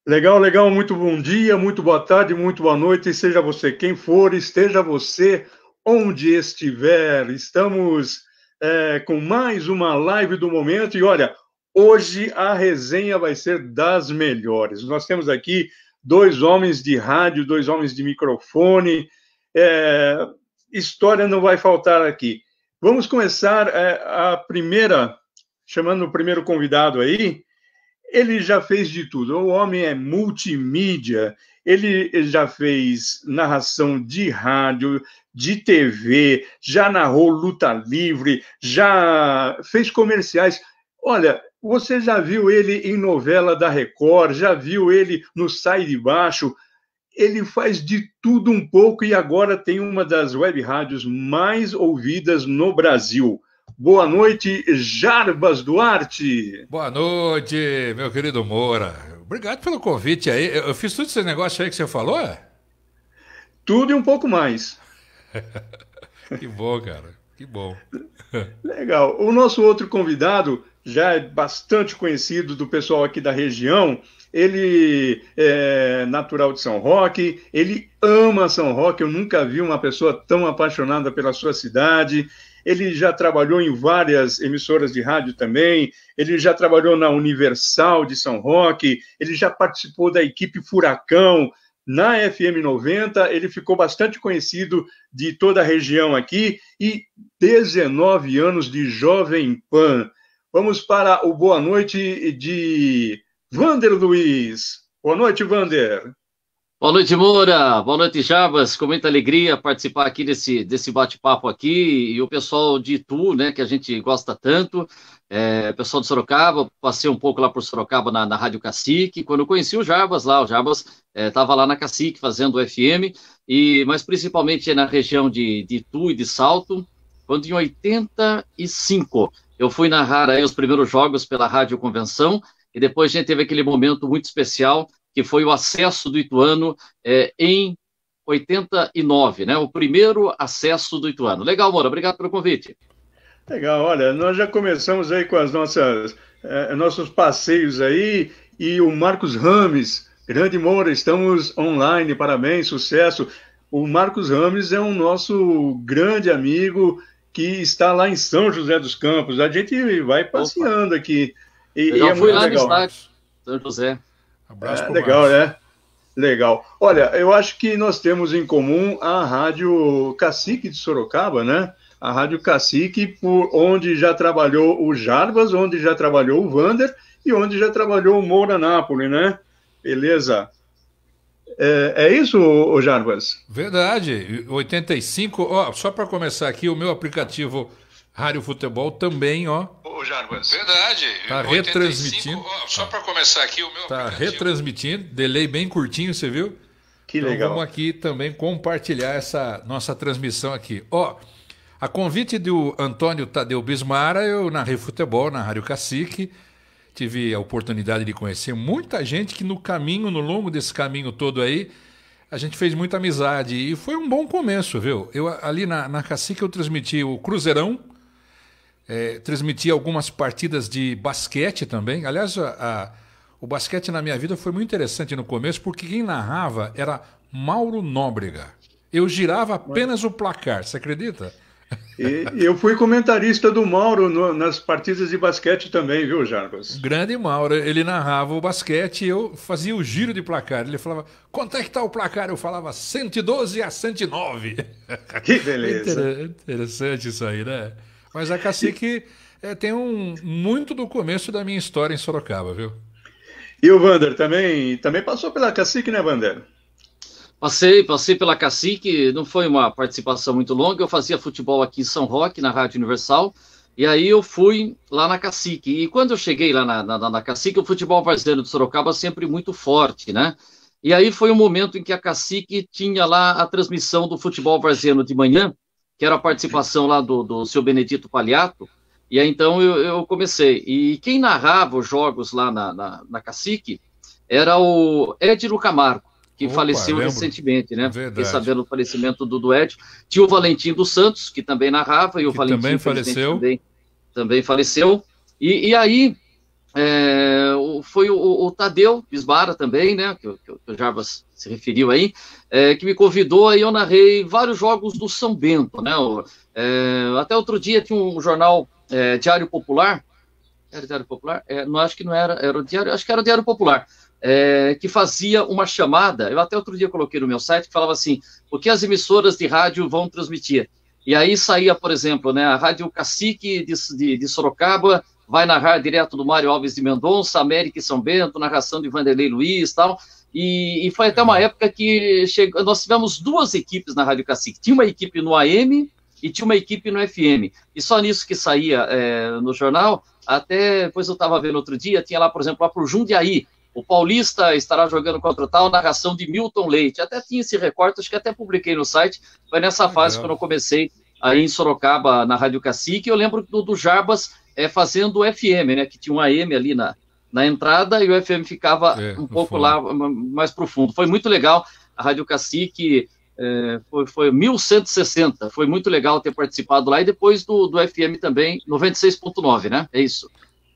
Legal, legal, muito bom dia, muito boa tarde, muito boa noite, e seja você quem for, esteja você onde estiver. Estamos com mais uma live do momento e olha, hoje a resenha vai ser das melhores. Nós temos aqui dois homens de rádio, dois homens de microfone, é, história não vai faltar aqui. Vamos começar a primeira, chamando o primeiro convidado aí. Ele já fez de tudo. O homem é multimídia. Ele já fez narração de rádio, de TV, já narrou luta livre, já fez comerciais. Olha, você já viu ele em novela da Record, já viu ele no Sai de Baixo. Ele faz de tudo um pouco e agora tem uma das web rádios mais ouvidas no Brasil. Boa noite, Jarbas Duarte. Boa noite, meu querido Moura. Obrigado pelo convite aí. Eu fiz tudo esse negócio aí que você falou, é? Tudo e um pouco mais. Que bom, cara. Que bom. Legal. O nosso outro convidado já é bastante conhecido do pessoal aqui da região. Ele é natural de São Roque, ele ama São Roque. Eu nunca vi uma pessoa tão apaixonada pela sua cidade. Ele já trabalhou em várias emissoras de rádio também. Ele já trabalhou na Universal de São Roque. Ele já participou da equipe Furacão. Na FM 90, ele ficou bastante conhecido de toda a região aqui e 19 anos de Jovem Pan. Vamos para o boa noite de Vander Luiz. Boa noite, Vander. Boa noite, Moura. Boa noite, Jarbas. Com muita alegria participar aqui desse bate-papo aqui. E o pessoal de Itu, né, que a gente gosta tanto. Pessoal de Sorocaba, passei um pouco lá por Sorocaba na Rádio Cacique. Quando eu conheci o Jarbas lá, o Jarbas estava lá na Cacique fazendo o FM, mas principalmente na região de Itu e de Salto. Quando em 85 eu fui narrar aí os primeiros jogos pela Rádio Convenção, e depois a gente teve aquele momento muito especial, que foi o acesso do Ituano em 89, né? O primeiro acesso do Ituano. Legal, Moura, obrigado pelo convite. Legal, olha, nós já começamos aí com as nossos passeios aí, e o Marcos Rames, grande Moura, estamos online, parabéns, sucesso. O Marcos Rames é um nosso grande amigo que está lá em São José dos Campos. A gente vai passeando aqui. Eu já fui lá legal. No estádio, São José. Abraço pro legal, Marcos. Né? Legal. Olha, eu acho que nós temos em comum a Rádio Cacique de Sorocaba, né? A Rádio Cacique, por onde já trabalhou o Jarbas, onde já trabalhou o Vander e onde já trabalhou o Moura Nápoles, né? Beleza. É isso, o Jarbas? Verdade. 85, ó, só para começar aqui, o meu aplicativo Rádio Futebol também, ó. Ô, Jarbas. Verdade. Tá 85, retransmitindo. Ó, só para começar aqui, o meu tá aplicativo. Retransmitindo, delay bem curtinho, você viu? Que então, legal. Vamos aqui também compartilhar essa nossa transmissão aqui. Ó, a convite do Antônio Tadeu Bismara, eu narrei futebol na Rádio Cacique. Tive a oportunidade de conhecer muita gente que no longo desse caminho todo aí, a gente fez muita amizade. E foi um bom começo, viu? Eu ali na Cacique eu transmiti o Cruzeirão, transmiti algumas partidas de basquete também. Aliás, o basquete na minha vida foi muito interessante no começo, porque quem narrava era Mauro Nóbrega. Eu girava apenas o placar, você acredita? E eu fui comentarista do Mauro nas partidas de basquete também, viu, Jarbas? Grande Mauro, ele narrava o basquete e eu fazia o giro de placar. Ele falava, quanto é que tá o placar? Eu falava 112 a 109. Que beleza. Interessante isso aí, né? Mas a Cacique tem muito do começo da minha história em Sorocaba, viu? E o Vander também passou pela Cacique, né, Vander? Passei pela Cacique, não foi uma participação muito longa, eu fazia futebol aqui em São Roque, na Rádio Universal, e aí eu fui lá na Cacique, e quando eu cheguei lá na Cacique, o futebol brasileiro de Sorocaba sempre muito forte, né? E aí foi um momento em que a Cacique tinha lá a transmissão do futebol brasileiro de manhã, que era a participação lá do seu Benedito Paliato, e aí então eu comecei, e quem narrava os jogos lá na Cacique era o Édilo Camargo, que faleceu recentemente, né? Fiquei sabendo do falecimento do Edson. Tinha o Valentim dos Santos, que também narrava, e o Valentim também faleceu. Também faleceu. E aí, foi o Tadeu Bismara também, né, que o Jarbas se referiu aí, que me convidou, aí eu narrei vários jogos do São Bento, né, até outro dia tinha um jornal, Diário Popular, era Diário Popular? Não, acho que não era, era o Diário, acho que era o Diário Popular, que fazia uma chamada, eu até outro dia coloquei no meu site, que falava assim, o que as emissoras de rádio vão transmitir? E aí saía, por exemplo, né, a Rádio Cacique de Sorocaba vai narrar direto do Mário Alves de Mendonça, América e São Bento, narração de Vanderlei Luiz e tal, e foi até uma época que nós tivemos duas equipes na Rádio Cacique, tinha uma equipe no AM e tinha uma equipe no FM, e só nisso que saía no jornal, até depois eu estava vendo outro dia, tinha lá, por exemplo, lá para o Jundiaí, o Paulista estará jogando contra o tal, narração de Milton Leite. Até tinha esse recorte, acho que até publiquei no site. Foi nessa fase quando eu comecei aí em Sorocaba, na Rádio Cacique. Eu lembro do Jarbas fazendo o FM, né? Que tinha um AM ali na entrada e o FM ficava um pouco lá mais profundo. Foi muito legal. A Rádio Cacique foi 1160. Foi muito legal ter participado lá. E depois do FM também, 96.9, né? É isso.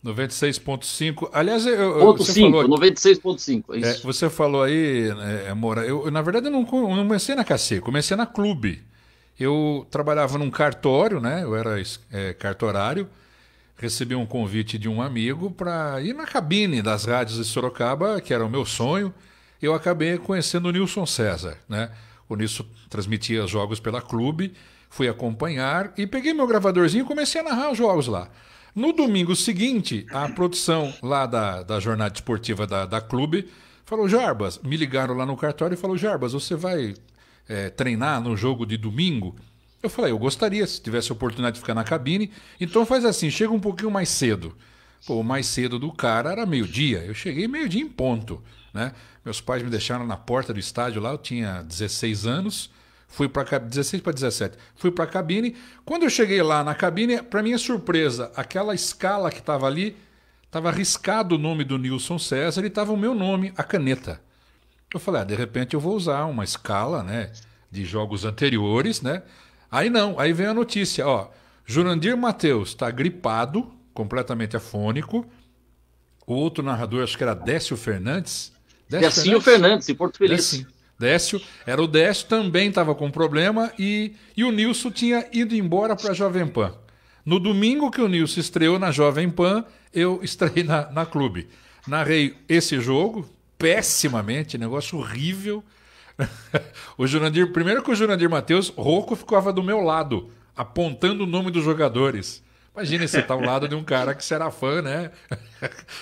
96.5. Aliás, você 5, falou 96.5, é isso. Você falou aí, Moura, eu na verdade não comecei na Cacique, comecei na Clube. Eu trabalhava num cartório, né? Eu era cartorário, recebi um convite de um amigo para ir na cabine das rádios de Sorocaba, que era o meu sonho. Eu acabei conhecendo o Nilson César, né? O Nilson transmitia os jogos pela Clube, fui acompanhar e peguei meu gravadorzinho e comecei a narrar os jogos lá. No domingo seguinte, a produção lá da jornada esportiva da Clube falou, Jarbas, me ligaram lá no cartório e falou, Jarbas, você vai treinar no jogo de domingo? Eu falei, eu gostaria, se tivesse a oportunidade de ficar na cabine, então faz assim, chega um pouquinho mais cedo. Pô, o mais cedo do cara era meio-dia, eu cheguei meio-dia em ponto, né? Meus pais me deixaram na porta do estádio lá, eu tinha 16 anos, fui para 16 para 17. Fui para a cabine. Quando eu cheguei lá na cabine, para minha surpresa, aquela escala que estava ali, estava riscado o nome do Nilson César e estava o meu nome, a caneta. Eu falei, de repente eu vou usar uma escala, né, de jogos anteriores, né? Aí não, aí vem a notícia, ó, Jurandir Matheus está gripado, completamente afônico. O outro narrador, acho que era Décio Fernandes. Décio Fernandes, em Porto Feliz. Décio, era o Décio, também estava com problema e o Nilson tinha ido embora para a Jovem Pan. No domingo que o Nilson estreou na Jovem Pan, eu estreiei na Clube. Narrei esse jogo, pessimamente, negócio horrível. O Jurandir, primeiro que o Jurandir Matheus, rouco, ficava do meu lado, apontando o nome dos jogadores. Imagina você estar ao lado de um cara que você era fã, né?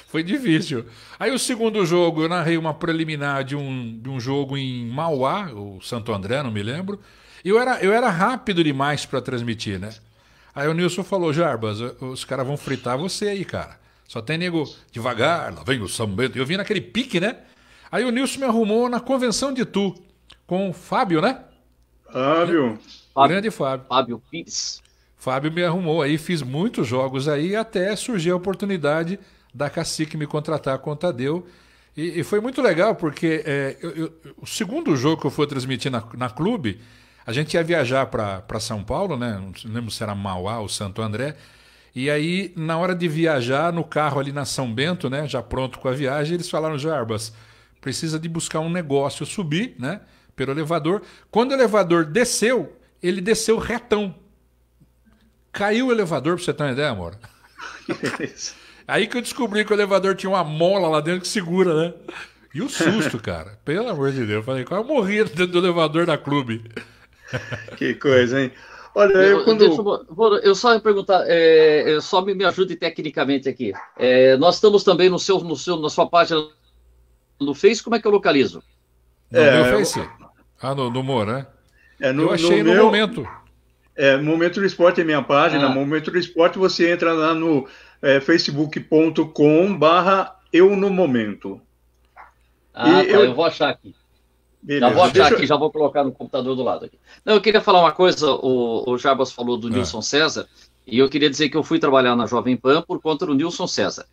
Foi difícil. Aí o segundo jogo, eu narrei uma preliminar de um jogo em Mauá, o Santo André, não me lembro. E eu era rápido demais para transmitir, né? Aí o Nilson falou, Jarbas, os caras vão fritar você aí, cara. Só tem nego devagar, lá vem o São Bento. Eu vim naquele pique, né? Aí o Nilson me arrumou na Convenção de Itu, com o Fábio, né? Fábio. Grande Fábio. Fábio Pires. Fábio me arrumou aí, fiz muitos jogos aí, até surgiu a oportunidade da Cacique me contratar com o Tadeu. E foi muito legal, porque o segundo jogo que eu fui transmitir na Clube, a gente ia viajar para São Paulo, né? Não lembro se era Mauá ou Santo André. E aí, na hora de viajar, no carro ali na São Bento, né? Já pronto com a viagem, eles falaram, Jarbas, precisa de buscar um negócio. Eu subi, né? Pelo elevador. Quando o elevador desceu, ele desceu retão. Caiu o elevador, pra você ter uma ideia, amor? Aí que eu descobri que o elevador tinha uma mola lá dentro que segura, né? E o susto, cara. Pelo amor de Deus. Eu falei, quase morria dentro do elevador da Clube. Que coisa, hein? Olha, eu só ia perguntar, só me ajude tecnicamente aqui. Nós estamos também na sua página no Face, como é que eu localizo? No meu Face? No Moura, né? Eu achei no Momento. Momento do Esporte é minha página. Momento do Esporte, você entra lá no facebook.com/eu no momento. Eu vou achar aqui. Beleza. Já vou achar aqui, já vou colocar no computador do lado aqui. Não, eu queria falar uma coisa, o Jarbas falou do Nilson César, E eu queria dizer que eu fui trabalhar na Jovem Pan por conta do Nilson César.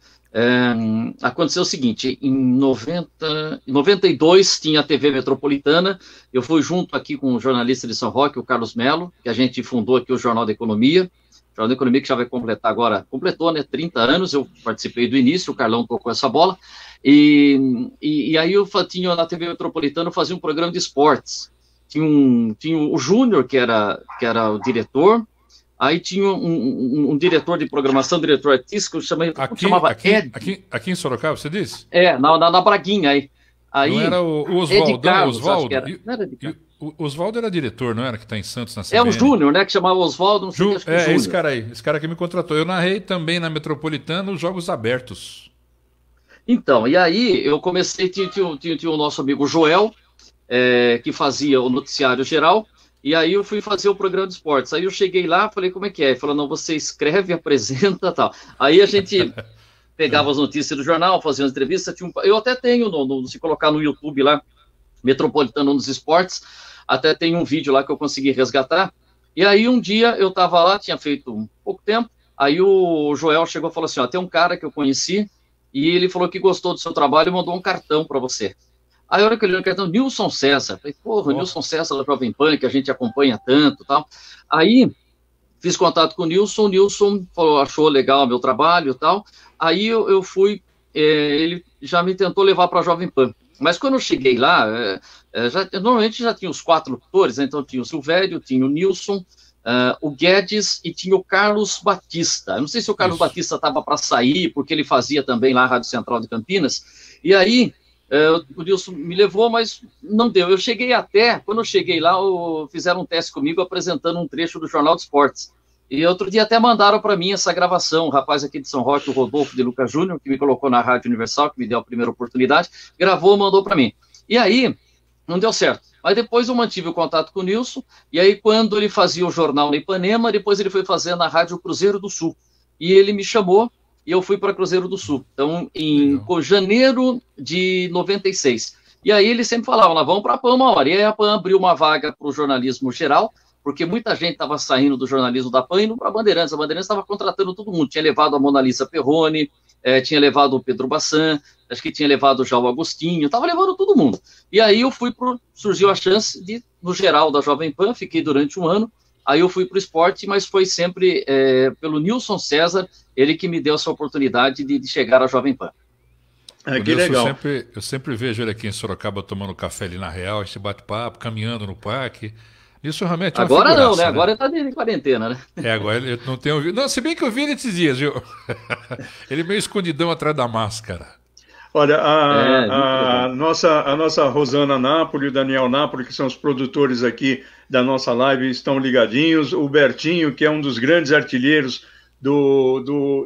Aconteceu o seguinte, em 92 tinha a TV Metropolitana, eu fui junto aqui com o jornalista de São Roque, o Carlos Melo, que a gente fundou aqui o Jornal da Economia, que já vai completar agora, completou, né, 30 anos, eu participei do início, o Carlão tocou essa bola, e aí eu tinha na TV Metropolitana, eu fazia um programa de esportes, tinha o Júnior, que era o diretor. Aí tinha um diretor de programação, diretor artístico, chamava Ed. Aqui em Sorocaba, você disse? Na Braguinha. Aí não era o Oswaldão? Oswaldo? O Oswaldo era diretor, não era? Que está em Santos, na CBN. É o Júnior, né? Que chamava Oswaldo, não sei o que. Esse cara aí. Esse cara que me contratou. Eu narrei também na Metropolitana os Jogos Abertos. Então, e aí eu comecei, tinha o nosso amigo Joel, que fazia o noticiário geral. E aí eu fui fazer o programa de esportes. Aí eu cheguei lá, falei, como é que é? Ele falou, não, você escreve, apresenta, tal. Aí a gente pegava as notícias do jornal, fazia umas entrevistas. Eu até tenho, se colocar no YouTube lá, Metropolitano nos Esportes, até tem um vídeo lá que eu consegui resgatar. E aí um dia eu estava lá, tinha feito um pouco tempo, aí o Joel chegou e falou assim, ó, tem um cara que eu conheci, e ele falou que gostou do seu trabalho e mandou um cartão para você. Aí, a hora que eu li o cartão, Nilson César. Falei, porra, Nilson César da Jovem Pan, que a gente acompanha tanto e tal. Aí, fiz contato com o Nilson falou, achou legal o meu trabalho e tal. Aí, eu fui, ele já me tentou levar para a Jovem Pan. Mas quando eu cheguei lá, normalmente já tinha os 4 locutores, né? Então tinha o Silvério, tinha o Nilson, o Guedes e tinha o Carlos Batista. Eu não sei se o Carlos Batista estava para sair, porque ele fazia também lá a Rádio Central de Campinas. E aí, o Nilson me levou, mas não deu. Quando eu cheguei lá, fizeram um teste comigo apresentando um trecho do Jornal de Esportes. E outro dia até mandaram para mim essa gravação, um rapaz aqui de São Roque, o Rodolfo de Lucas Júnior, que me colocou na Rádio Universal, que me deu a primeira oportunidade, gravou, mandou para mim. E aí, não deu certo. Mas depois eu mantive o contato com o Nilson, e aí quando ele fazia o jornal na Ipanema, depois ele foi fazer na Rádio Cruzeiro do Sul. E ele me chamou, e eu fui para Cruzeiro do Sul. Então, em janeiro de 96. E aí ele sempre falava, nós vamos para a PAN uma hora. E aí a PAN abriu uma vaga para o jornalismo geral, porque muita gente estava saindo do jornalismo da PAN e indo para a Bandeirantes. A Bandeirantes estava contratando todo mundo. Tinha levado a Mona Lisa Perrone, tinha levado o Pedro Bassan, acho que tinha levado já o Agostinho, estava levando todo mundo. E aí surgiu a chance de, no geral da Jovem Pan, fiquei durante um ano. Aí eu fui para o esporte, mas foi sempre pelo Nilson César, ele que me deu essa oportunidade de chegar à Jovem Pan. Que legal. Eu sempre vejo ele aqui em Sorocaba tomando café ali na Real, esse bate-papo, caminhando no parque. Isso realmente é uma Agora não, né? né? Agora ele está de quarentena, né? Agora ele não tem ouvido. Não, se bem que eu vi ele esses dias, viu? Ele meio escondidão atrás da máscara. Olha, a nossa Rosana Napoli e o Daniel Napoli, que são os produtores aqui da nossa live, estão ligadinhos. O Bertinho, que é um dos grandes artilheiros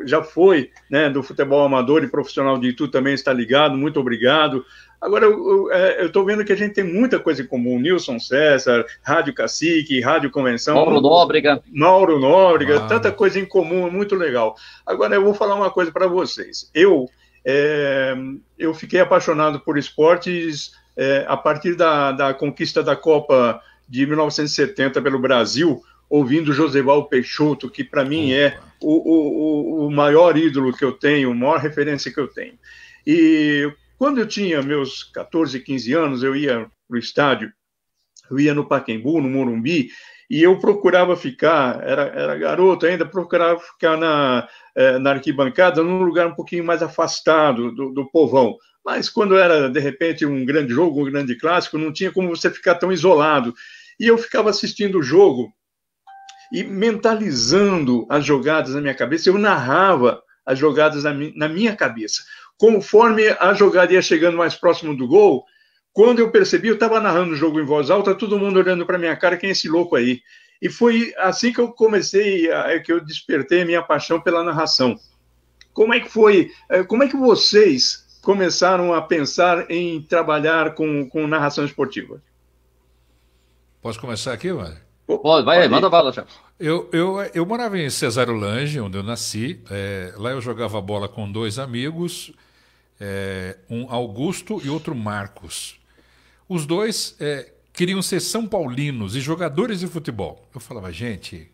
já foi, né, do futebol amador e profissional de Itu, também está ligado. Muito obrigado. Agora, eu estou vendo que a gente tem muita coisa em comum. Nilson César, Rádio Cacique, Rádio Convenção. Mauro Nóbrega, tanta coisa em comum, muito legal. Agora, eu vou falar uma coisa para vocês. Eu fiquei apaixonado por esportes a partir da conquista da Copa de 1970 pelo Brasil, ouvindo Josival Peixoto, que para mim é o maior ídolo que eu tenho, a maior referência que eu tenho. E quando eu tinha meus 14, 15 anos, eu ia para o estádio, eu ia no Pacaembu, no Morumbi, e eu procurava ficar, era garoto ainda, procurava ficar na arquibancada, num lugar um pouquinho mais afastado do povão. Mas quando era, de repente, um grande jogo, um grande clássico, não tinha como você ficar tão isolado. E eu ficava assistindo o jogo e mentalizando as jogadas na minha cabeça, eu narrava as jogadas na minha cabeça. Conforme a jogada ia chegando mais próximo do gol, quando eu percebi, eu estava narrando o jogo em voz alta, todo mundo olhando para minha cara, quem é esse louco aí? E foi assim que eu comecei, que eu despertei a minha paixão pela narração. Como é que foi? Como é que vocês começaram a pensar em trabalhar com narração esportiva? Posso começar aqui, Mário? Pode, vai aí, manda bala, já. Eu morava em Cesário Lange, onde eu nasci. Lá eu jogava bola com 2 amigos, um Augusto e outro Marcos. Os dois queriam ser São Paulinos e jogadores de futebol. Eu falava, gente,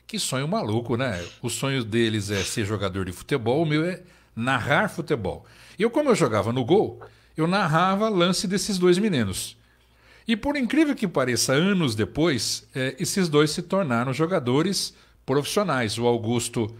Que sonho maluco, né? O sonho deles é ser jogador de futebol, o meu é narrar futebol. Como eu jogava no gol, eu narrava lance desses dois meninos. E por incrível que pareça, anos depois, esses dois se tornaram jogadores profissionais. O Augusto,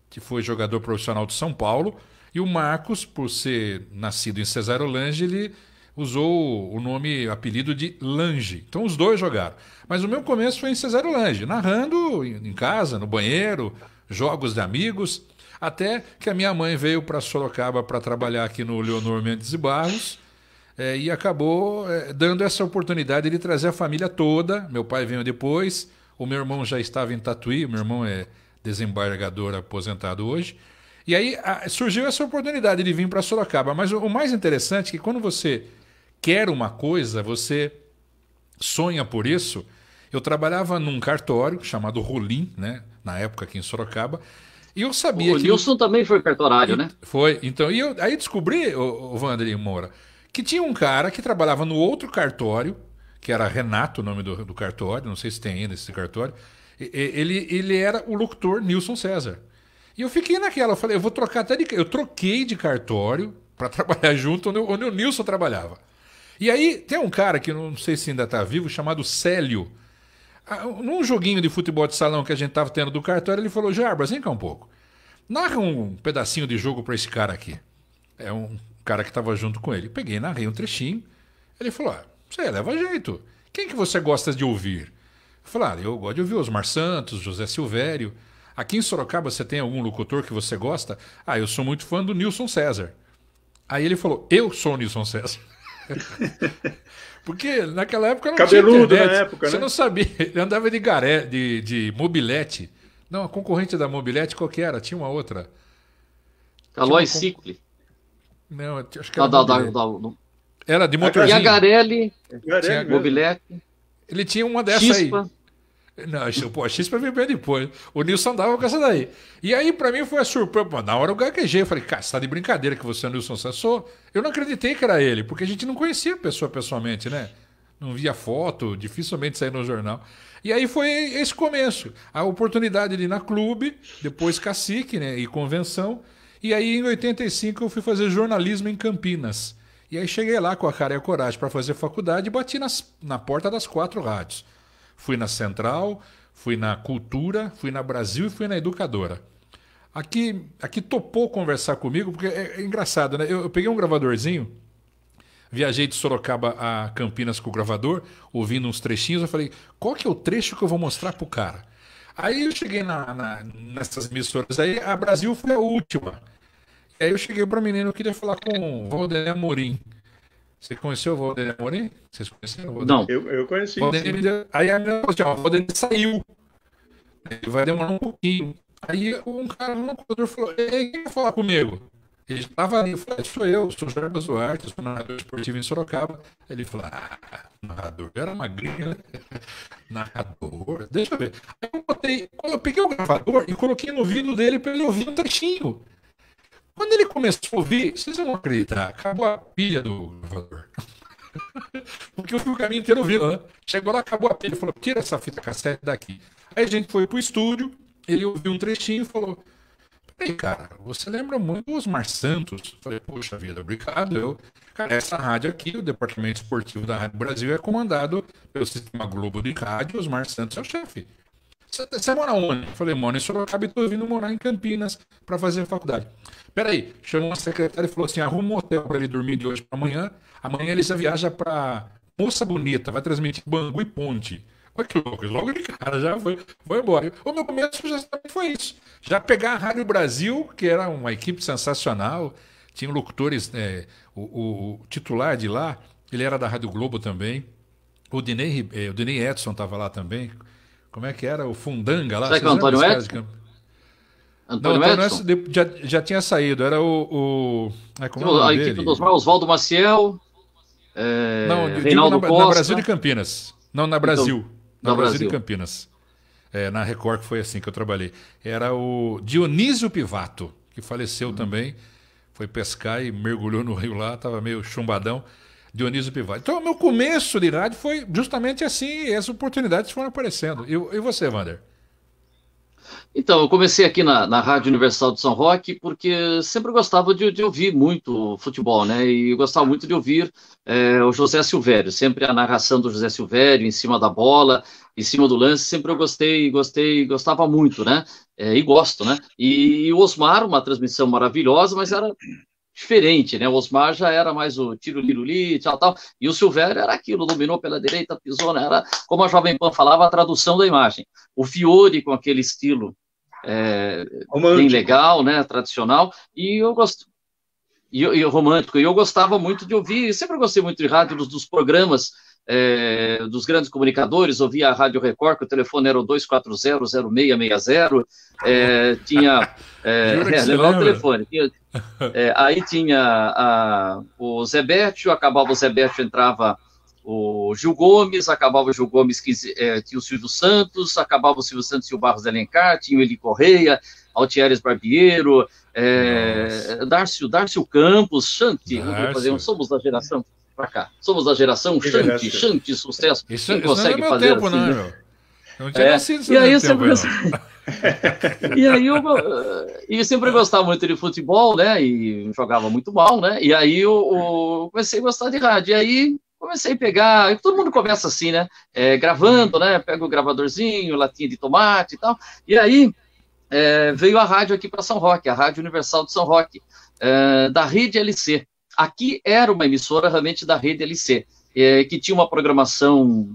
que foi jogador profissional de São Paulo, e o Marcos, por ser nascido em Cesarolange, ele usou o apelido de Lange. Então os dois jogaram. Mas o meu começo foi em Cesarolange, narrando em casa, no banheiro, jogos de amigos, até que a minha mãe veio para Sorocaba para trabalhar aqui no Leonor Mendes e Barros, e acabou dando essa oportunidade de trazer a família toda. Meu pai veio depois, o meu irmão já estava em Tatuí, o meu irmão é desembargador aposentado hoje. E aí surgiu essa oportunidade de vir para Sorocaba. Mas o mais interessante é que quando você quer uma coisa, você sonha por isso. Eu trabalhava num cartório chamado Rolim, né, na época aqui em Sorocaba, e eu sabia que... O Nilson também foi cartorário, né? Foi. Então, aí descobri, o Wanderlei Moura, que tinha um cara que trabalhava no outro cartório, que era Renato, o nome do cartório, não sei se tem ainda esse cartório. Ele era o locutor Nilson César. E eu fiquei naquela, eu falei, eu vou trocar até eu troquei de cartório para trabalhar junto onde o Nilson trabalhava. E aí tem um cara que não sei se ainda está vivo, chamado Célio. Num joguinho de futebol de salão que a gente estava tendo do cartório, ele falou, Jarbas, vem cá um pouco. Narra um pedacinho de jogo para esse cara aqui. É um cara que estava junto com ele. Peguei, narrei um trechinho. Ele falou, você leva jeito. Quem que você gosta de ouvir? Eu falei, eu gosto de ouvir Osmar Santos, José Silvério. Aqui em Sorocaba você tem algum locutor que você gosta? Eu sou muito fã do Nilson César. Aí ele falou, eu sou o Nilson César. Porque naquela época não cabeludo tinha internet. Na época, você né? Não sabia. Ele andava de mobilete. Não, a concorrente da mobilete qual que era? Tinha uma outra. Calói Cicle. Não, acho que era era de motorzinho. E a Garelli, mobilete. Ele tinha uma dessa Chispa. Aí. Não, a Chispa veio bem depois. O Nilson andava com essa daí. E aí, pra mim, foi a surpresa. Na hora eu gaguejei. Eu falei, cara, você tá de brincadeira que você é o Nilson César? Eu não acreditei que era ele, porque a gente não conhecia a pessoa pessoalmente, né? Não via foto, dificilmente saía no jornal. E aí foi esse começo. A oportunidade de ir na clube, depois cacique, né? E convenção. E aí, em 85, eu fui fazer jornalismo em Campinas. E aí cheguei lá com a cara e a coragem para fazer faculdade e bati na porta das 4 rádios. Fui na Central, fui na Cultura, fui na Brasil e fui na Educadora. Aqui topou conversar comigo, porque é engraçado, né? Eu peguei um gravadorzinho, viajei de Sorocaba a Campinas com o gravador, ouvindo uns trechinhos, eu falei, qual que é o trecho que eu vou mostrar pro cara? Aí eu cheguei nessas emissoras aí, a Brasil foi a última. Aí eu cheguei para o menino, eu queria falar com o Valdemir Amorim. Você conheceu o Valdemir Amorim? Vocês conheceram o Não, eu conheci. Aí a menina falou assim, o Valdemir saiu. Ele vai demorar um pouquinho. Aí um cara no computador falou, quem quer falar comigo? Ele estava ali, eu falei, sou eu, sou Jarbas Duarte, sou narrador esportivo em Sorocaba. Ele falou, narrador, era magrinho, né? Narrador, deixa eu ver. Aí eu peguei o gravador e coloquei no ouvido dele para ele ouvir um trechinho. Quando ele começou a ouvir, vocês não vão acreditar, acabou a pilha do gravador. Porque eu fui o caminho inteiro ouvindo, né? Chegou lá, acabou a pilha, falou, tira essa fita cassete daqui. Aí a gente foi pro estúdio, ele ouviu um trechinho e falou, peraí, cara, você lembra muito do Osmar Santos? Eu falei, poxa vida, obrigado. Cara, essa rádio aqui, o departamento esportivo da Rádio Brasil, é comandado pelo Sistema Globo de Rádio, Osmar Santos é o chefe. Você mora onde? Eu falei, moro em Sorocaba e tô vindo morar em Campinas para fazer faculdade. Peraí, chamou uma secretária e falou assim, arruma um hotel para ele dormir de hoje para amanhã. Amanhã ele já viaja para Moça Bonita, vai transmitir Bangu e Ponte. Olha que louco, logo de cara já foi embora. O meu começo já foi isso. Já pegar a Rádio Brasil, que era uma equipe sensacional, tinha locutores, o titular de lá, ele era da Rádio Globo também. O Dinei Edson estava lá também. Como é que era? O Fundanga lá. Será que é o Antônio Edson? Antônio Edson já tinha saído. Era como a equipe dos Oswaldo Maciel, Reinaldo Costa. Na Brasil de Campinas. Não, na Brasil. Então, na Brasil de Campinas. Na Record, que foi assim que eu trabalhei. Era o Dionísio Pivato, que faleceu também. Foi pescar e mergulhou no rio lá, estava meio chumbadão. Dionísio Pivato. Então, o meu começo de rádio foi justamente assim, e as oportunidades foram aparecendo. E você, Wander? Então, eu comecei aqui na Rádio Universal de São Roque porque sempre gostava de ouvir muito futebol, né? E eu gostava muito de ouvir o José Silvério, sempre a narração do José Silvério em cima da bola, em cima do lance, sempre eu gostava muito, né? E gosto, né? E o Osmar, uma transmissão maravilhosa, mas era diferente, né? O Osmar já era mais o tiro liruli, tal, tal, e o Silvério era aquilo, dominou pela direita, pisou, né? Era, como a Jovem Pan falava, a tradução da imagem. O Fiore com aquele estilo bem legal, né? Tradicional, e eu gosto. E romântico, e eu gostava muito de ouvir, sempre gostei muito de rádio, dos programas dos grandes comunicadores, ouvia a Rádio Record, que o telefone era o 240-0660, tinha, levar o telefone, aí tinha o Zé Bétio, acabava o Zé Bétio, entrava o Gil Gomes, acabava o Gil Gomes, tinha o Silvio Santos, acabava o Silvio Santos e o Barros Alencar, tinha o Eli Correia, Altieres Barbiero, Dárcio Campos, Xante, somos da geração, pra cá, somos da geração Xante, sucesso. Isso consegue não é meu tempo, assim, não, né? Não tinha nascido e aí eu sempre eu sempre gostava muito de futebol, né? E jogava muito mal, né? E aí eu comecei a gostar de rádio. E aí comecei a pegar. Todo mundo começa assim, né? Gravando, né? Pega o gravadorzinho, latinha de tomate e tal. E aí veio a rádio aqui para São Roque, a Rádio Universal de São Roque, da Rede LC. Aqui era uma emissora realmente da Rede LC, que tinha uma programação,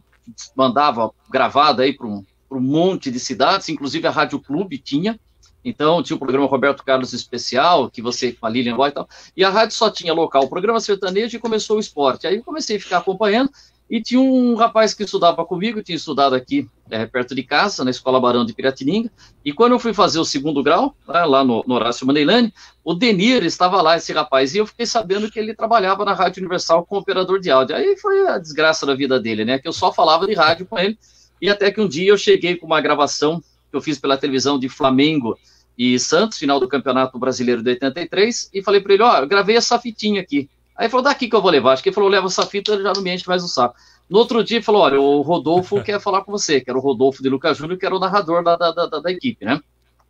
mandava gravada aí para um monte de cidades, inclusive a Rádio Clube tinha. Então tinha o programa Roberto Carlos Especial, que você com a Lilian Boy e tal, e a rádio só tinha local, o programa sertanejo, e começou o esporte. Aí eu comecei a ficar acompanhando, e tinha um rapaz que estudava comigo, tinha estudado aqui perto de casa, na Escola Barão de Piratininga, e quando eu fui fazer o segundo grau, lá no Horácio Mandeilani, o Denir estava lá, esse rapaz, e eu fiquei sabendo que ele trabalhava na Rádio Universal como operador de áudio. Aí foi a desgraça da vida dele, né, que eu só falava de rádio com ele, e até que um dia eu cheguei com uma gravação que eu fiz pela televisão de Flamengo e Santos, final do Campeonato Brasileiro de 83, e falei para ele, eu gravei essa fitinha aqui. Aí ele falou, daqui que eu vou levar. Acho que ele falou, leva essa fita, já não me enche mais o saco. No outro dia ele falou, olha, o Rodolfo quer falar com você, que era o Rodolfo de Lucas Júnior, que era o narrador da equipe, né?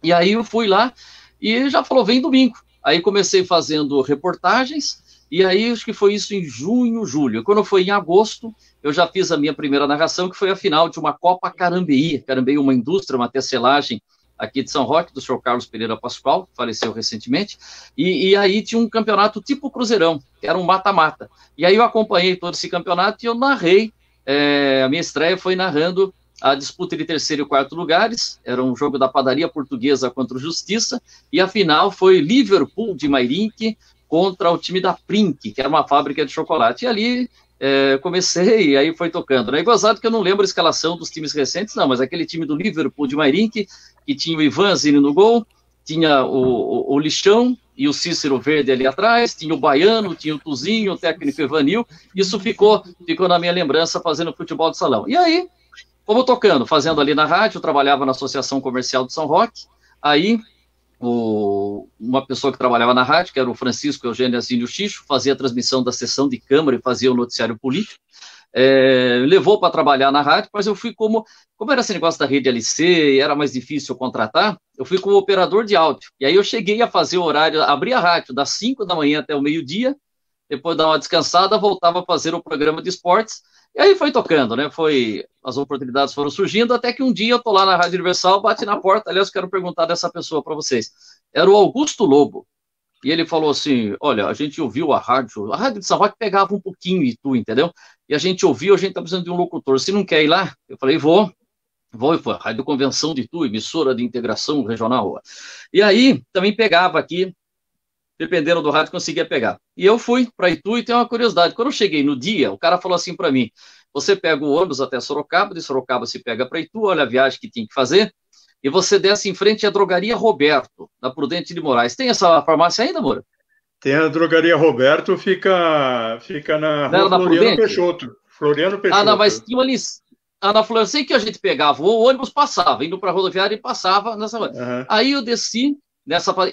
E aí eu fui lá, e já falou, vem domingo. Aí comecei fazendo reportagens, e aí acho que foi isso em junho, julho. Quando foi em agosto, eu já fiz a minha primeira narração, que foi a final de uma Copa Carambeí. Carambeí, uma indústria, uma tecelagem aqui de São Roque, do senhor Carlos Pereira Pascoal, que faleceu recentemente, e aí tinha um campeonato tipo Cruzeirão, que era um mata-mata. E aí eu acompanhei todo esse campeonato e eu narrei, a minha estreia foi narrando a disputa de terceiro e quarto lugares, era um jogo da padaria portuguesa contra o Justiça, e a final foi Liverpool de Mairink contra o time da Prink, que era uma fábrica de chocolate. E ali comecei, e aí foi tocando. Né? E gozado que eu não lembro a escalação dos times recentes, não, mas aquele time do Liverpool de Mairink, que tinha o Ivan Zini no gol, tinha o Lixão e o Cícero Verde ali atrás, tinha o Baiano, tinha o Tuzinho, o técnico Evanil, isso ficou na minha lembrança fazendo futebol de salão. E aí, como tocando, fazendo ali na rádio, eu trabalhava na Associação Comercial de São Roque, aí uma pessoa que trabalhava na rádio, que era o Francisco Eugênio Azinho Xixo, fazia a transmissão da sessão de Câmara e fazia o noticiário político, levou para trabalhar na rádio, mas eu fui como era esse negócio da Rede LC, era mais difícil contratar, eu fui como operador de áudio, e aí eu cheguei a fazer o horário, abrir a rádio das 5 da manhã até o meio-dia, depois dar uma descansada, voltava a fazer o programa de esportes, e aí foi tocando, né, as oportunidades foram surgindo, até que um dia eu tô lá na Rádio Universal, bati na porta, aliás, quero perguntar dessa pessoa para vocês, era o Augusto Lobo, e ele falou assim, olha, a gente ouviu a rádio de São Roque pegava um pouquinho Itu, entendeu? E a gente ouviu, a gente tá precisando de um locutor, você não quer ir lá? Eu falei, vou, e foi, Rádio Convenção de Itu, emissora de integração regional. E aí, também pegava aqui, dependendo do rádio, conseguia pegar. E eu fui para Itu e tem uma curiosidade, quando eu cheguei no dia, o cara falou assim para mim, você pega o ônibus até Sorocaba, de Sorocaba se pega para Itu, olha a viagem que tem que fazer, e você desce em frente à Drogaria Roberto, na Prudente de Moraes. Tem essa farmácia ainda, Moura? Tem a Drogaria Roberto, fica na rua Floriano Peixoto. Floriano Peixoto. Ah, não, mas tinha ali... na Floriano, sei que a gente pegava, o ônibus passava, indo para a rodoviária e passava nessa... Uhum. Aí eu desci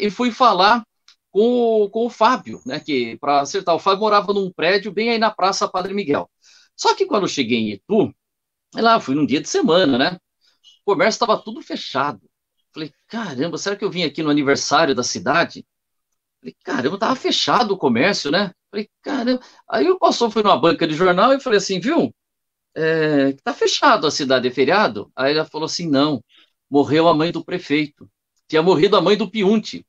e fui falar com o Fábio, né, que para acertar, o Fábio morava num prédio bem aí na Praça Padre Miguel. Só que quando eu cheguei em Itu, lá fui num dia de semana, né, o comércio estava tudo fechado. Falei, caramba, será que eu vim aqui no aniversário da cidade? Falei, caramba, tava fechado o comércio, né? Falei, caramba. Aí o pastor foi numa banca de jornal e falei assim, viu? Tá fechado a cidade, é feriado? Aí ela falou assim, não, morreu a mãe do prefeito. Tinha morrido a mãe do Piunte.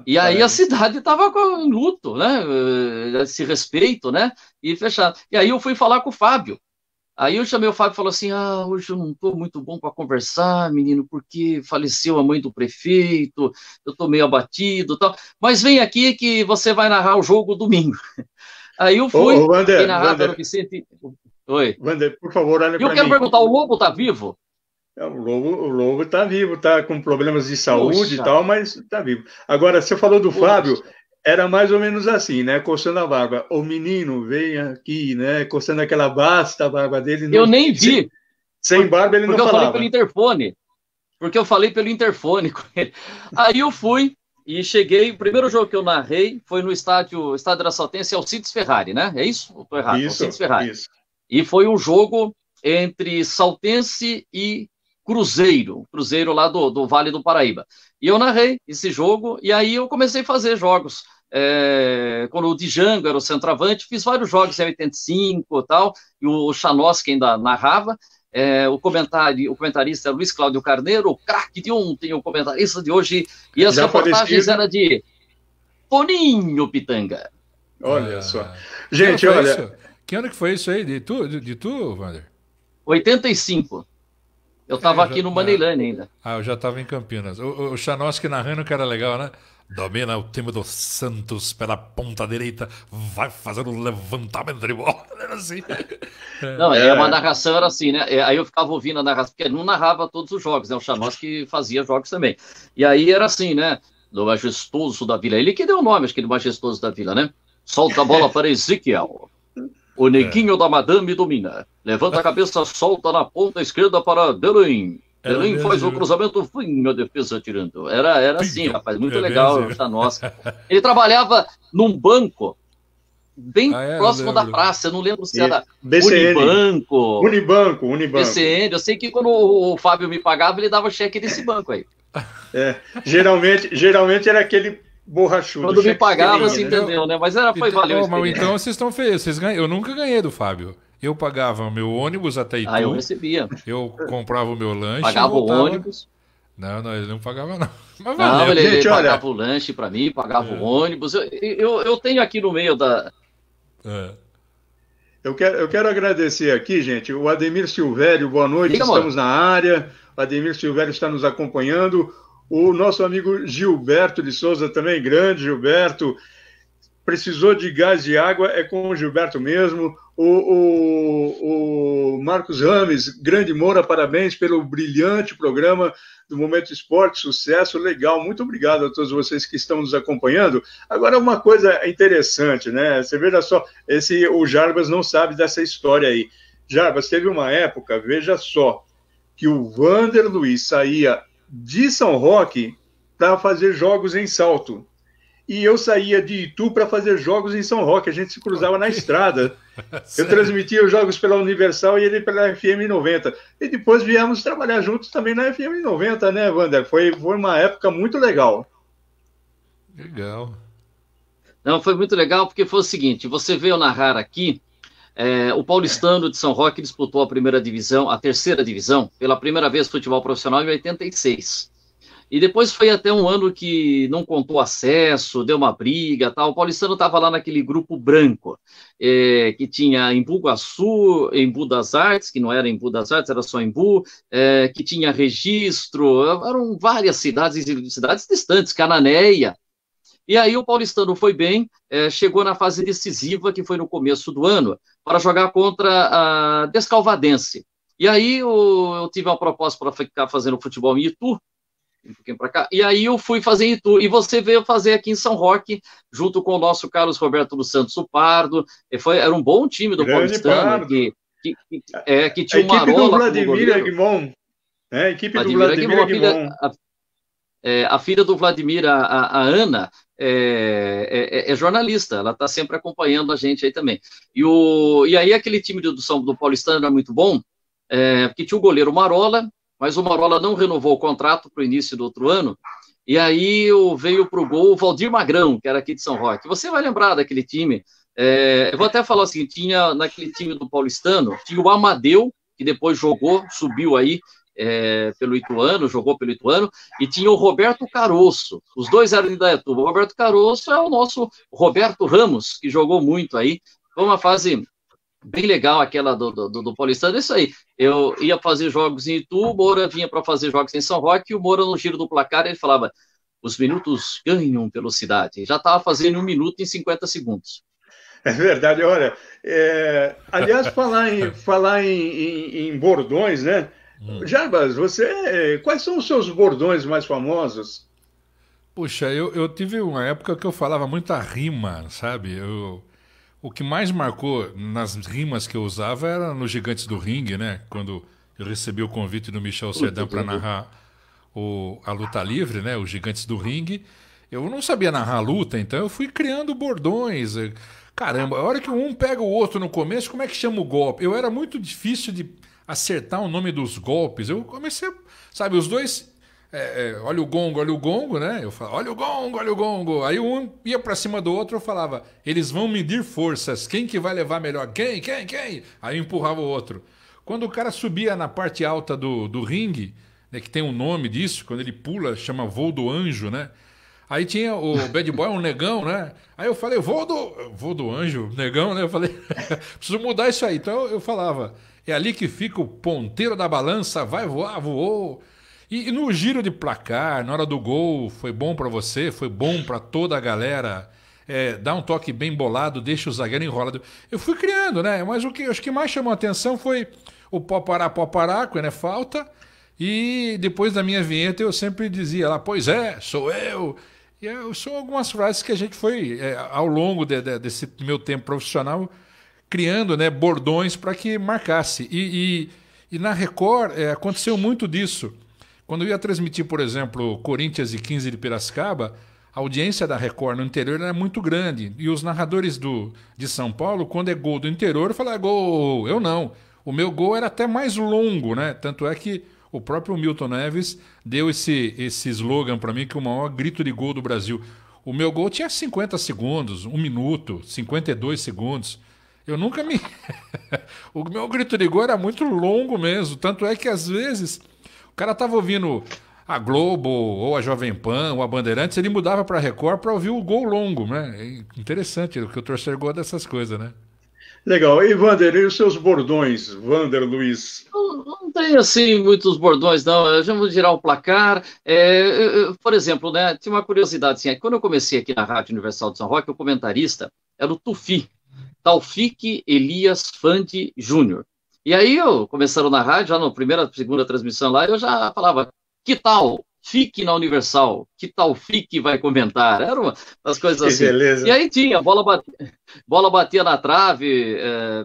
E aí a Rapaz. cidade estava em luto, né? Esse respeito, né? E fechado. E aí eu fui falar com o Fábio. Aí eu chamei o Fábio e falou assim: Ah, hoje eu não estou muito bom para conversar, menino, porque faleceu a mãe do prefeito, eu estou meio abatido e tal. Mas vem aqui que você vai narrar o jogo domingo. Aí eu fui, fiquei Wander, narrado no Wander, Vicente. Oi. Wander, por favor, olha E eu para quero mim. perguntar: o Lobo tá vivo? O Lobo está vivo, está com problemas de saúde e Poxa, tal, mas está vivo. Agora, você falou do Fábio, poxa. era mais ou menos assim, né? Coçando a barba. O menino vem aqui, né? Coçando aquela vasta barba dele. Eu Não, nem sem, vi, sem barba ele não porque eu falei pelo falava. interfone. Porque eu falei pelo interfone com ele. Aí eu fui e cheguei. O primeiro jogo que eu narrei foi no estádio da Saltense Alcides Ferrari, né? É isso? Ou tô errado? Alcides Isso, Ferrari. isso. E foi um jogo entre Saltense e Cruzeiro lá do Vale do Paraíba. E eu narrei esse jogo, e aí eu comecei a fazer jogos. Quando o Django era o centroavante, fiz vários jogos em 85 e tal, e o Chanosky ainda narrava. O comentarista Luiz Cláudio Carneiro, o craque de ontem, o comentarista de hoje, e as Já reportagens falecido, eram de Toninho Pitanga. olha só. Que ano Gente, foi olha, isso? Que ano que foi isso aí? De tu, Wander? 85. Eu estava aqui no Manilane ainda. Eu já estava em Campinas. O Chanosky narrando que era legal, né? Domina o time do Santos pela ponta direita, vai fazer um levantamento de bola. Era assim. Não, uma é, narração era assim, né? Aí eu ficava ouvindo a narração, porque ele não narrava todos os jogos, né? O Chanosky fazia jogos também. E aí era assim, né? Do Majestoso da Vila. Ele que deu o nome, acho que do Majestoso da Vila, né? Solta a bola para Ezequiel. O neguinho da Madame domina. Levanta a cabeça, solta na ponta esquerda para Delém. Era Delém faz o mesmo. cruzamento, vem a defesa tirando. Era assim, Pinto. rapaz, muito É legal mesmo. o Chanosky. Ele trabalhava num banco bem Eu próximo da lembro. praça, eu não lembro se e era BCN, Unibanco, Unibanco. BCN. Eu sei que quando o Fábio me pagava, ele dava cheque desse banco aí. É, geralmente era aquele borrachudo, Quando me cheque pagava, estrelinha, você né? entendeu, né? Mas valeu a Mas experiência. então vocês estão feios. Eu nunca ganhei do Fábio. Eu pagava meu ônibus até Ah, eu Itu, recebia. eu comprava o meu lanche e Pagava o voltava. ônibus. Não, ele não pagava, não. Mas Não, valeu. ele Gente, olha, pagava o lanche para mim, pagava o ônibus. Eu tenho aqui no meio da. É. eu quero agradecer aqui, gente, o Ademir Silvério, boa noite, Diga, amor. estamos na área. O Ademir Silvério está nos acompanhando. O nosso amigo Gilberto de Souza também, grande Gilberto. Precisou de gás de água, é com o Gilberto mesmo. O Marcos Rames, grande Moura, parabéns pelo brilhante programa do Momento Esporte, sucesso, legal. Muito obrigado a todos vocês que estão nos acompanhando. Agora, uma coisa interessante, né? Você veja só, o Jarbas não sabe dessa história aí. Jarbas, teve uma época, veja só, que o Wander Luiz saía de São Roque para fazer jogos em Salto. E eu saía de Itu para fazer jogos em São Roque. A gente se cruzava na estrada. Eu transmitia os jogos pela Universal e ele pela FM 90. E depois viemos trabalhar juntos também na FM 90, né, Wander? Foi uma época muito legal. Legal. Não, foi muito legal porque foi o seguinte: você veio narrar aqui. O Paulistano de São Roque disputou a primeira divisão, a terceira divisão, pela primeira vez futebol profissional em 86. E depois foi até um ano que não contou acesso, deu uma briga, tal. O Paulistano estava lá naquele grupo branco, que tinha Embu Guaçu, Embu das Artes, que não era Embu das Artes, era só Embu, que tinha Registro, eram várias cidades distantes, Cananéia. E aí o Paulistano foi bem, chegou na fase decisiva, que foi no começo do ano, para jogar contra a Descalvadense. E aí eu tive uma proposta para ficar fazendo futebol em Itu, um pouquinho para cá, e aí eu fui fazer em Itu, e você veio fazer aqui em São Roque, junto com o nosso Carlos Roberto dos Santos, o Pardo. Era um bom time do Grande Paulistano, Pardo. que A tinha o equipe do Marola como Vladimir goleiro. Aguimon. A equipe do Vladimir Vladimir Aguimon, Aguimon. a filha do Vladimir, a Ana, é jornalista, ela está sempre acompanhando a gente aí também. E aí aquele time do Paulistano era muito bom, porque tinha o goleiro Marola mas o Marola não renovou o contrato para o início do outro ano, e aí veio para o gol o Valdir Magrão, que era aqui de São Roque. Você vai lembrar daquele time. Eu vou até falar assim, tinha naquele time do Paulistano, tinha o Amadeu, que depois jogou, subiu aí pelo Ituano, jogou pelo Ituano, e tinha o Roberto Caroço. Os dois eram de Indaiatuba. O Roberto Caroço é o nosso Roberto Ramos, que jogou muito aí. Foi uma fase bem legal aquela do Paulistano. Isso aí, eu ia fazer jogos em Itu, o Moura vinha para fazer jogos em São Roque, e o Moura no giro do placar, ele falava, os minutos ganham velocidade. Já estava fazendo 1 minuto em 50 segundos. É verdade, olha, aliás, falar em bordões, né? Jarbas, quais são os seus bordões mais famosos? Puxa, eu tive uma época que eu falava muita rima, sabe? O que mais marcou nas rimas que eu usava era nos Gigantes do Ringue, né? Quando eu recebi o convite do Michel Serdan para narrar a luta livre, né? Os Gigantes do Ringue. Eu não sabia narrar a luta, então eu fui criando bordões. Caramba, a hora que um pega o outro no começo, como é que chama o golpe? Eu era muito difícil de acertar o nome dos golpes. Eu comecei, sabe, os dois... olha o gongo, né? Eu falava, olha o gongo. Aí um ia pra cima do outro, eu falava, eles vão medir forças, quem que vai levar melhor? Quem? Aí eu empurrava o outro. Quando o cara subia na parte alta do ringue, né, que tem um nome disso, quando ele pula, chama voo do anjo, né? Aí tinha o bad boy, um negão, né? Aí eu falei, voo do anjo, negão, né? Eu falei, preciso mudar isso aí. Então eu falava, é ali que fica o ponteiro da balança, vai voar, voou. E no giro de placar, na hora do gol, foi bom para você, foi bom para toda a galera. Dá um toque bem bolado, deixa o zagueiro enrolado. Eu fui criando, né? Mas acho que mais chamou a atenção foi o popará, quando é falta. E depois da minha vinheta eu sempre dizia lá, pois é, sou eu. E são algumas frases que a gente foi, ao longo desse meu tempo profissional, criando, né, bordões para que marcasse. E na Record aconteceu muito disso. Quando eu ia transmitir, por exemplo, Corinthians e 15 de Piracicaba, a audiência da Record no interior era muito grande. E os narradores de São Paulo, quando é gol do interior, falavam gol. Eu não. O meu gol era até mais longo, né? Tanto é que o próprio Milton Neves deu esse slogan para mim, que é o maior grito de gol do Brasil. O meu gol tinha 50 segundos, 1 minuto, 52 segundos. Eu nunca me... O meu grito de gol era muito longo mesmo. Tanto é que, às vezes... O cara estava ouvindo a Globo, ou a Jovem Pan, ou a Bandeirantes, ele mudava para a Record para ouvir o gol longo, né? É interessante, que o torcedor gosta dessas coisas, né? Legal. E, Vander, e os seus bordões, Vander Luiz? Não tem, assim, muitos bordões, não. Eu já vou girar o placar. Por exemplo, né, tinha uma curiosidade, assim, quando eu comecei aqui na Rádio Universal de São Roque, o comentarista era o Tufi, Taufik Elias Fandi Júnior. E aí, começando na rádio, já na segunda transmissão lá, eu já falava, que tal? Fique na Universal, que tal Fique vai comentar? Era umas coisas assim. Beleza. E aí tinha, bola batia na trave,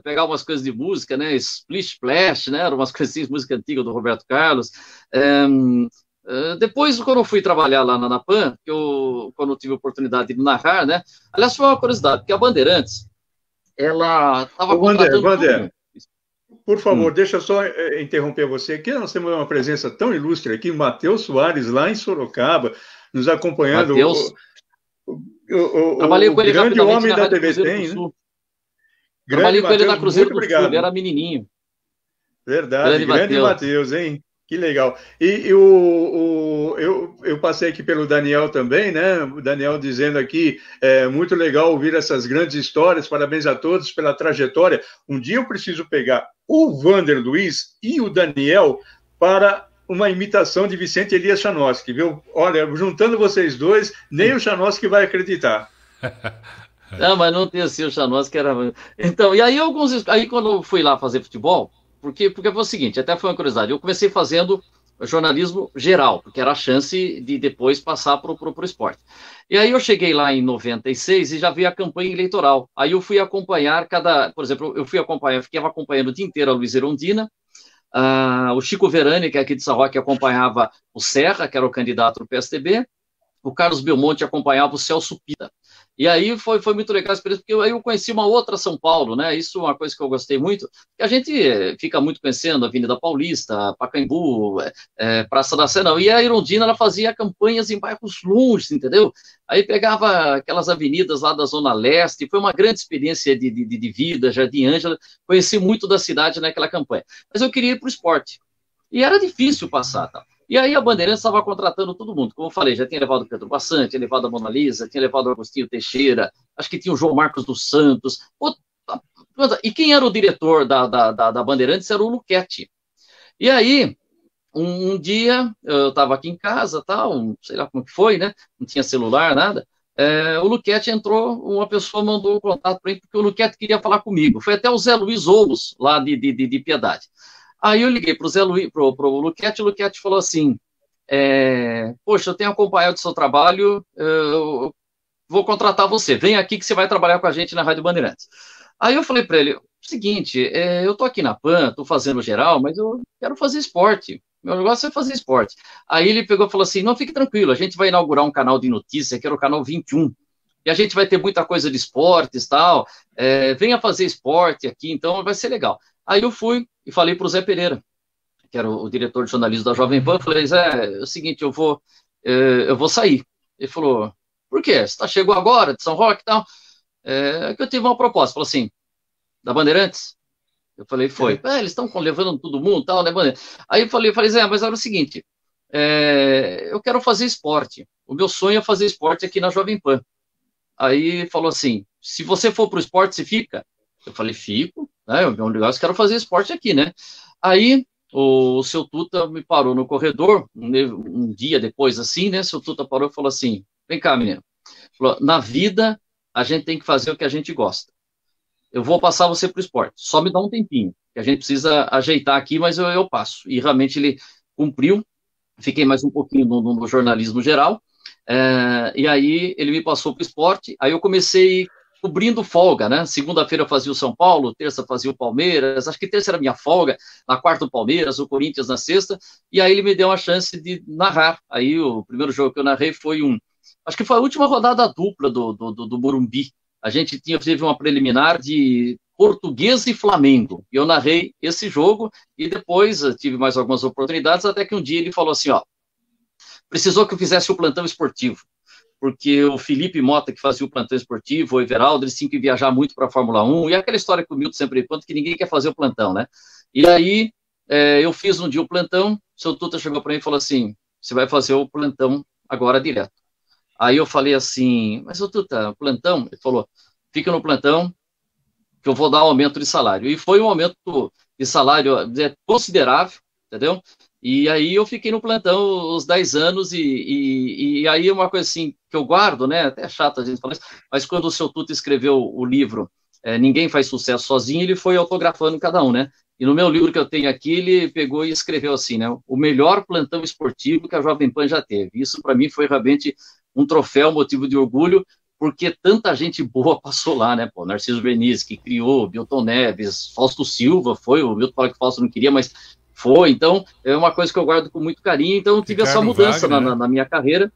pegar umas coisas de música, né? Splish Splash, né? Eram umas coisas assim, música antiga do Roberto Carlos. Depois, quando eu fui trabalhar lá na Pan, quando eu tive a oportunidade de narrar, né? Aliás, foi uma curiosidade, porque a Bandeirantes, ela estava contratando... Vander, por favor, deixa eu só interromper você aqui. Nós temos uma presença tão ilustre aqui, Matheus Soares, lá em Sorocaba, nos acompanhando. Matheus, trabalhei com ele grande homem da TV Cruzeiro tem, né? Trabalhei com ele na Cruzeiro do Sul, ele era menininho. Verdade, grande Matheus, hein? Que legal. E eu passei aqui pelo Daniel também, né? O Daniel dizendo aqui, muito legal ouvir essas grandes histórias, parabéns a todos pela trajetória. Um dia eu preciso pegar o Vander Luiz e o Daniel para uma imitação de Vicente Elias Chanoski, viu? Olha, juntando vocês dois, nem o Chanoski vai acreditar. Não, mas não tem assim o Chanoski, era... Então, e aí quando eu fui lá fazer futebol, porque foi o seguinte, até foi uma curiosidade, eu comecei fazendo jornalismo geral, porque era a chance de depois passar para o esporte. E aí eu cheguei lá em 96 e já vi a campanha eleitoral. Aí eu fui acompanhar por exemplo, ficava acompanhando o dia inteiro a Luiz Erundina, o Chico Verani, que é aqui de São Roque, acompanhava o Serra, que era o candidato do PSDB, o Carlos Belmonte acompanhava o Celso Pita. E aí foi muito legal a experiência, porque aí eu conheci uma outra São Paulo, né? Isso é uma coisa que eu gostei muito, que a gente fica muito conhecendo a Avenida Paulista, Pacaembu, Praça da Sé, não. E a Irondina, ela fazia campanhas em bairros longes, entendeu? Aí pegava aquelas avenidas lá da Zona Leste, foi uma grande experiência de vida, Jardim Ângela, conheci muito da cidade naquela campanha. Mas eu queria ir para o esporte. E era difícil passar, tá? E aí a Bandeirantes estava contratando todo mundo. Como eu falei, já tinha levado o Pedro Bassante, tinha levado a Mona Lisa, tinha levado o Agostinho Teixeira, acho que tinha o João Marcos dos Santos. E quem era o diretor da Bandeirantes era o Luchetti. E aí, um dia, eu estava aqui em casa, tal, sei lá como que foi, né? Não tinha celular, nada. O Luchetti entrou, uma pessoa mandou um contato para ele, porque o Luchetti queria falar comigo. Foi até o Zé Luiz Oulos, lá de Piedade. Aí eu liguei pro Zé Luiz, pro Luchetti, o Luchetti falou assim, poxa, eu tenho acompanhado o seu trabalho, eu vou contratar você, vem aqui que você vai trabalhar com a gente na Rádio Bandeirantes. Aí eu falei para ele, seguinte, eu tô aqui na PAN, tô fazendo geral, mas eu quero fazer esporte, meu negócio é fazer esporte. Aí ele pegou e falou assim, não, fique tranquilo, a gente vai inaugurar um canal de notícia, que era o canal 21, e a gente vai ter muita coisa de esportes e tal, venha fazer esporte aqui, então vai ser legal. Aí eu fui e falei para o Zé Pereira, que era o diretor de jornalismo da Jovem Pan, falei, Zé, é o seguinte, eu vou sair. Ele falou, por quê? Você chegou agora de São Roque e tal? Que eu tive uma proposta, falou assim, da Bandeirantes? Eu falei, foi. Eles estão levando todo mundo e tal, né, Bandeirantes? Aí eu falei, Zé, mas era o seguinte, eu quero fazer esporte. O meu sonho é fazer esporte aqui na Jovem Pan. Aí falou assim, se você for para o esporte, você fica? Eu falei, fico, né? É um negócio, quero fazer esporte aqui, né? Aí o seu Tuta me parou no corredor, um dia depois, assim, né? Seu Tuta parou e falou assim: vem cá, menino. Falou, na vida, a gente tem que fazer o que a gente gosta. Eu vou passar você para o esporte, só me dá um tempinho, que a gente precisa ajeitar aqui, mas eu passo. E realmente ele cumpriu, fiquei mais um pouquinho no jornalismo geral, e aí ele me passou para o esporte, aí eu comecei cobrindo folga, né? Segunda-feira eu fazia o São Paulo, terça fazia o Palmeiras, acho que terça era minha folga, na quarta o Palmeiras, o Corinthians na sexta, e aí ele me deu a chance de narrar. Aí o primeiro jogo que eu narrei foi acho que foi a última rodada dupla do Morumbi. A gente teve uma preliminar de Portuguesa e Flamengo, e eu narrei esse jogo, e depois tive mais algumas oportunidades, até que um dia ele falou assim, ó, precisou que eu fizesse o plantão esportivo, porque o Felipe Mota, que fazia o plantão esportivo, o Everaldo, eles tinham que viajar muito para a Fórmula 1, e aquela história que o Milton sempre conta, que ninguém quer fazer o plantão, né? E aí, eu fiz um dia o plantão, o seu Tuta chegou para mim e falou assim, você vai fazer o plantão agora direto. Aí eu falei assim, mas seu Tuta, plantão? Ele falou, fica no plantão, que eu vou dar um aumento de salário. E foi um aumento de salário considerável, entendeu? E aí eu fiquei no plantão os 10 anos e aí uma coisa assim que eu guardo, né? Até é chato a gente falar isso, mas quando o seu Tuta escreveu o livro Ninguém Faz Sucesso Sozinho, ele foi autografando cada um, né? E no meu livro que eu tenho aqui, ele pegou e escreveu assim, né? O melhor plantão esportivo que a Jovem Pan já teve. Isso para mim foi realmente um troféu, motivo de orgulho, porque tanta gente boa passou lá, né? Pô, Narciso Berniz, que criou, Milton Neves, Fausto Silva, foi, o Milton falou que o Fausto não queria, mas foi, então, é uma coisa que eu guardo com muito carinho, então eu tive essa mudança Wagner, na minha carreira,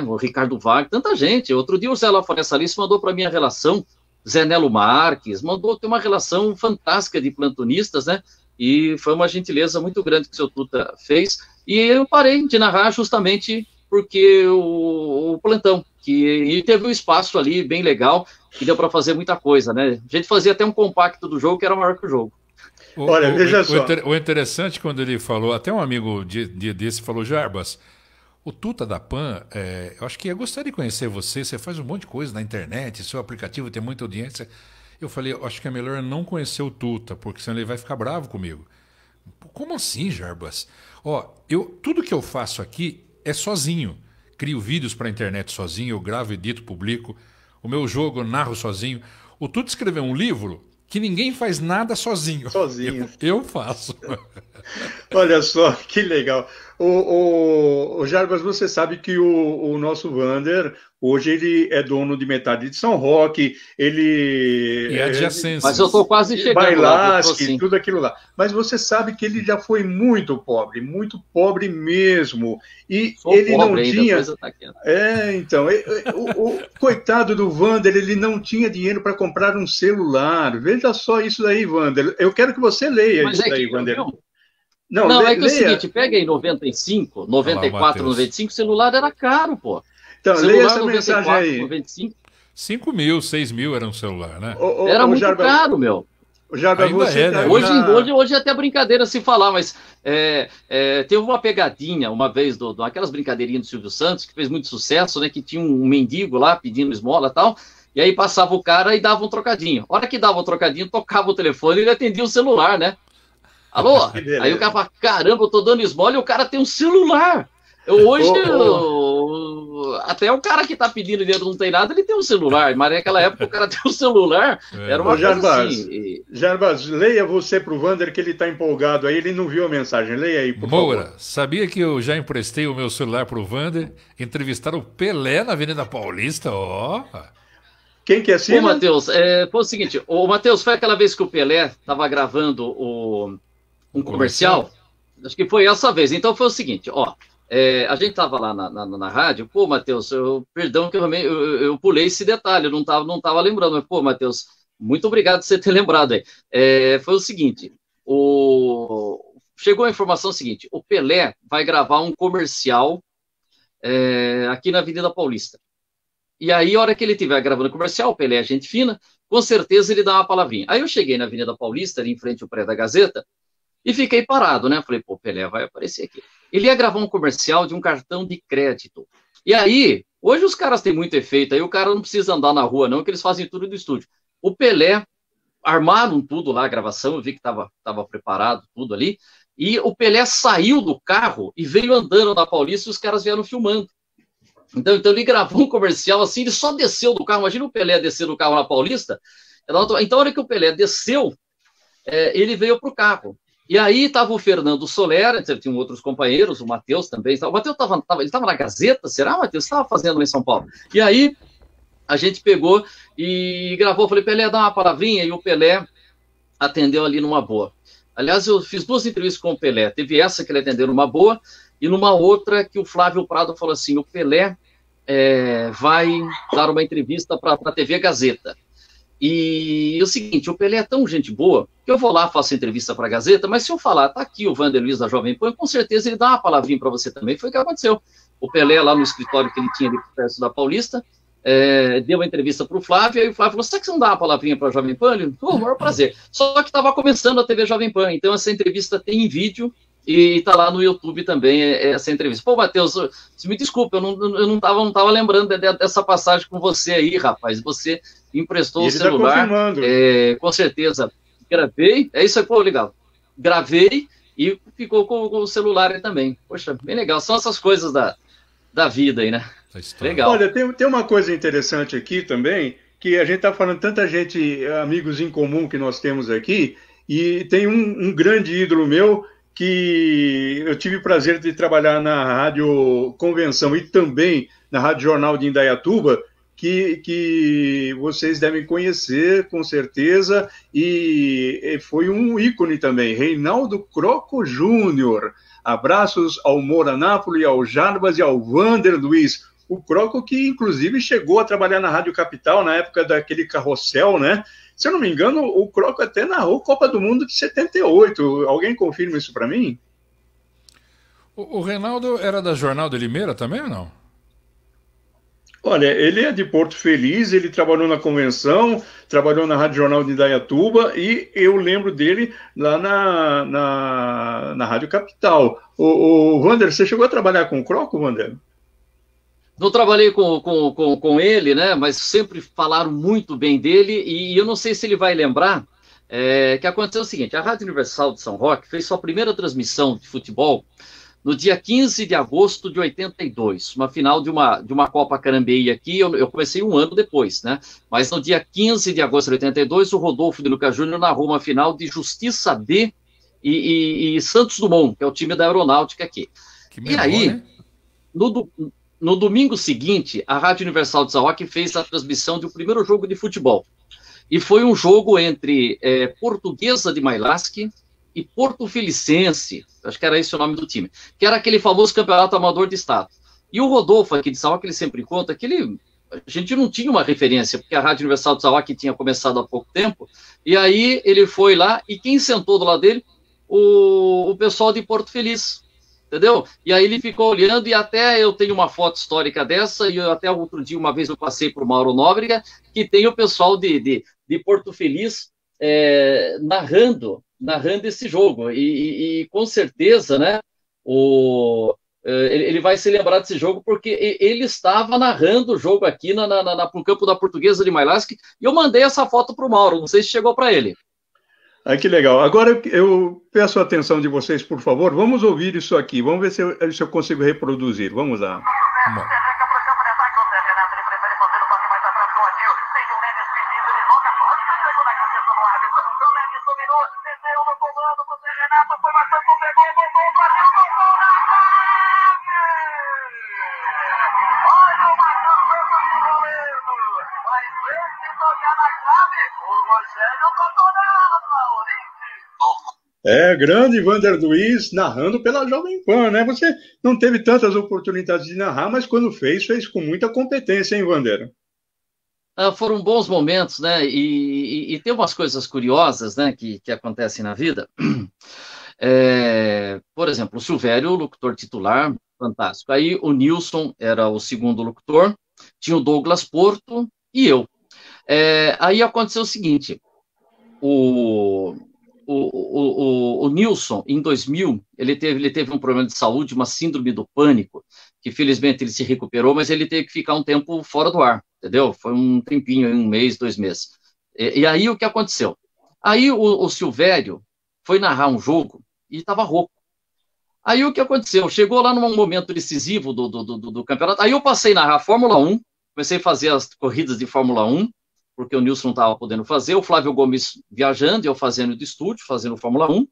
o Ricardo Wagner, tanta gente, outro dia o Zé Lafonessa Alice mandou para mim a relação, Zé Nelo Marques, mandou ter uma relação fantástica de plantonistas, né, e foi uma gentileza muito grande que o seu Tuta fez, e eu parei de narrar justamente porque o plantão, e teve um espaço ali bem legal, que deu para fazer muita coisa, né, a gente fazia até um compacto do jogo que era maior que o jogo. Olha, veja só. O interessante quando ele falou, até um amigo desse falou, Jarbas, o Tuta da PAN, eu acho que eu gostaria de conhecer você, você faz um monte de coisa na internet, seu aplicativo tem muita audiência. Eu falei, eu acho que é melhor não conhecer o Tuta, porque senão ele vai ficar bravo comigo. Como assim, Jarbas? Tudo que eu faço aqui é sozinho. Crio vídeos para a internet sozinho, eu gravo, edito, publico. O meu jogo eu narro sozinho. O Tuta escreveu um livro que ninguém faz nada sozinho. Sozinho. Eu faço. Olha só, que legal. O Jarbas, você sabe que o nosso Wander, hoje ele é dono de metade de São Roque, ele... E adjacências. Mas eu estou quase chegando Bailasque, tudo aquilo lá. Mas você sabe que ele já foi muito pobre mesmo. E Sou ele não pobre ainda, tinha... coisa tá aqui. Então, o coitado do Wander, ele não tinha dinheiro para comprar um celular. Veja só isso daí, Wander. Eu quero que você leia Mas isso daí, Wander. Não, é que é o seguinte, pega aí 95, 94, Olá, 95, o celular era caro, pô. Então, celular, leia essa 94, mensagem aí. 95, 5 mil, 6 mil era um celular, né? era muito Jarbas, caro, meu. Jarbas, Ainda você é, né? Hoje é até brincadeira se falar, mas teve uma pegadinha uma vez, aquelas brincadeirinhas do Silvio Santos, que fez muito sucesso, né? Que tinha um mendigo lá pedindo esmola e tal, e aí passava o cara e dava um trocadinho. A hora que dava um trocadinho, tocava o telefone e ele atendia o celular, né? Alô? Aí o cara fala, caramba, eu tô dando esmola e o cara tem um celular. Até o cara que tá pedindo dinheiro não tem nada, ele tem um celular. Mas naquela época o cara tem um celular. Era uma coisa assim. Jarbas, leia você pro Wander que ele tá empolgado aí, ele não viu a mensagem. Leia aí, por Moura, favor. sabia que eu já emprestei o meu celular pro Wander? Entrevistaram o Pelé na Avenida Paulista, ó. Quem que é assim? Ô, Matheus, foi o seguinte, Matheus, foi aquela vez que o Pelé tava gravando um comercial? Acho que foi essa vez. Então foi o seguinte, ó. A gente estava lá na rádio, pô, Matheus, perdão que eu pulei esse detalhe, eu não tava lembrando, mas, pô, Matheus, muito obrigado por você ter lembrado aí. Foi o seguinte, chegou a informação seguinte, o Pelé vai gravar um comercial aqui na Avenida Paulista. E aí, a hora que ele estiver gravando o comercial, o Pelé é gente fina, com certeza ele dá uma palavrinha. Aí eu cheguei na Avenida Paulista, ali em frente ao prédio da Gazeta, e fiquei parado, né? Falei, pô, o Pelé vai aparecer aqui. Ele ia gravar um comercial de um cartão de crédito. E aí, hoje os caras têm muito efeito, aí o cara não precisa andar na rua, não, que eles fazem tudo do estúdio. O Pelé, armaram tudo lá, a gravação, eu vi que estava preparado tudo ali, e o Pelé saiu do carro e veio andando na Paulista e os caras vieram filmando. Então ele gravou um comercial assim, ele só desceu do carro, imagina o Pelé descer do carro na Paulista. Então, a hora que o Pelé desceu, ele veio para o carro. E aí estava o Fernando Soler, tinham outros companheiros, o Matheus também. O Matheus estava na Gazeta, será, Matheus? Estava fazendo lá em São Paulo. E aí a gente pegou e gravou, falei, Pelé, dá uma palavrinha, e o Pelé atendeu ali numa boa. Aliás, eu fiz 2 entrevistas com o Pelé. Teve essa que ele atendeu numa boa, e numa outra que o Flávio Prado falou assim, o Pelé vai dar uma entrevista para a TV Gazeta. E é o seguinte, o Pelé é tão gente boa, que eu vou lá, faço entrevista para a Gazeta, mas se eu falar, tá aqui o Wander Luiz da Jovem Pan, com certeza ele dá uma palavrinha para você também. Foi o que aconteceu. O Pelé, lá no escritório que ele tinha ali perto da Paulista, deu uma entrevista para o Flávio, e aí o Flávio falou, será que você não dá uma palavrinha para a Jovem Pan? Ele falou, o maior prazer. Só que estava começando a TV Jovem Pan, então essa entrevista tem em vídeo, e está lá no YouTube também essa entrevista. Pô, Matheus, me desculpa, eu não tava lembrando dessa passagem com você aí, rapaz. Você emprestou o celular. Com certeza. Gravei, isso aí, pô, legal. Gravei e ficou com o celular aí também. Poxa, bem legal. São essas coisas da vida aí, né? Legal. Olha, tem uma coisa interessante aqui também, que a gente está falando tanta gente, amigos em comum que nós temos aqui, e tem um grande ídolo meu, que eu tive o prazer de trabalhar na Rádio Convenção e também na Rádio Jornal de Indaiatuba, que vocês devem conhecer, com certeza, e foi um ícone também, Reinaldo Croco Júnior. Abraços ao Moura Nápoles, ao Jarbas e ao Wander Luiz. O Croco que, inclusive, chegou a trabalhar na Rádio Capital, na época daquele carrossel, né? Se eu não me engano, o Croco até narrou Copa do Mundo de 78. Alguém confirma isso para mim? O Reinaldo era da Jornal de Limeira também ou não? Olha, ele é de Porto Feliz, ele trabalhou na Convenção, trabalhou na Rádio Jornal de Indaiatuba e eu lembro dele lá na Rádio Capital. O Wander, você chegou a trabalhar com o Croco, Wander? Não trabalhei com ele, né? Mas sempre falaram muito bem dele, e eu não sei se ele vai lembrar que aconteceu o seguinte: a Rádio Universal de São Roque fez sua primeira transmissão de futebol no dia 15 de agosto de 82, uma final de uma Copa Carambeí aqui. Eu comecei um ano depois, né? Mas no dia 15 de agosto de 82, o Rodolfo de Lucas Júnior narrou uma final de Justiça B e Santos Dumont, que é o time da Aeronáutica aqui. Que E memória, aí, hein? no domingo seguinte, a Rádio Universal de Zaoque fez a transmissão do primeiro jogo de futebol. E foi um jogo entre Portuguesa de Mailasque e Porto Felicense, acho que era esse o nome do time, que era aquele famoso campeonato amador de estado. E o Rodolfo aqui de Zaoque, ele sempre conta que a gente não tinha uma referência, porque a Rádio Universal de Zaoque tinha começado há pouco tempo, e aí ele foi lá, e quem sentou do lado dele? O pessoal de Porto Feliz, entendeu? E aí ele ficou olhando, e até eu tenho uma foto histórica dessa, e eu até outro dia, uma vez eu passei para o Mauro Nóbrega, que tem o pessoal de Porto Feliz narrando esse jogo, e com certeza, né, ele vai se lembrar desse jogo, porque ele estava narrando o jogo aqui no campo da Portuguesa de Mailasque, e eu mandei essa foto para o Mauro, não sei se chegou para ele. Ah, que legal. Agora eu peço a atenção de vocês, por favor. Vamos ouvir isso aqui. Vamos ver se eu consigo reproduzir. Vamos lá. Bom. Grande Vander Luiz narrando pela Jovem Pan, né? Você não teve tantas oportunidades de narrar, mas quando fez com muita competência, hein, Vander? Foram bons momentos, né? E tem umas coisas curiosas, né, que acontecem na vida. Por exemplo, o Silvério, o locutor titular, fantástico. Aí o Nilson era o segundo locutor, tinha o Douglas Porto e eu. Aí aconteceu o seguinte, o Nilson, em 2000, ele teve um problema de saúde, uma síndrome do pânico, que felizmente ele se recuperou, mas ele teve que ficar um tempo fora do ar, entendeu? Foi um tempinho, 1 mês, 2 meses. E aí o que aconteceu? Aí o Silvério foi narrar um jogo e estava rouco. Aí o que aconteceu? Chegou lá num momento decisivo do campeonato, aí eu passei a narrar a Fórmula 1, comecei a fazer as corridas de Fórmula 1, porque o Nilson não estava podendo fazer, o Flávio Gomes viajando, eu fazendo de estúdio, fazendo Fórmula 1.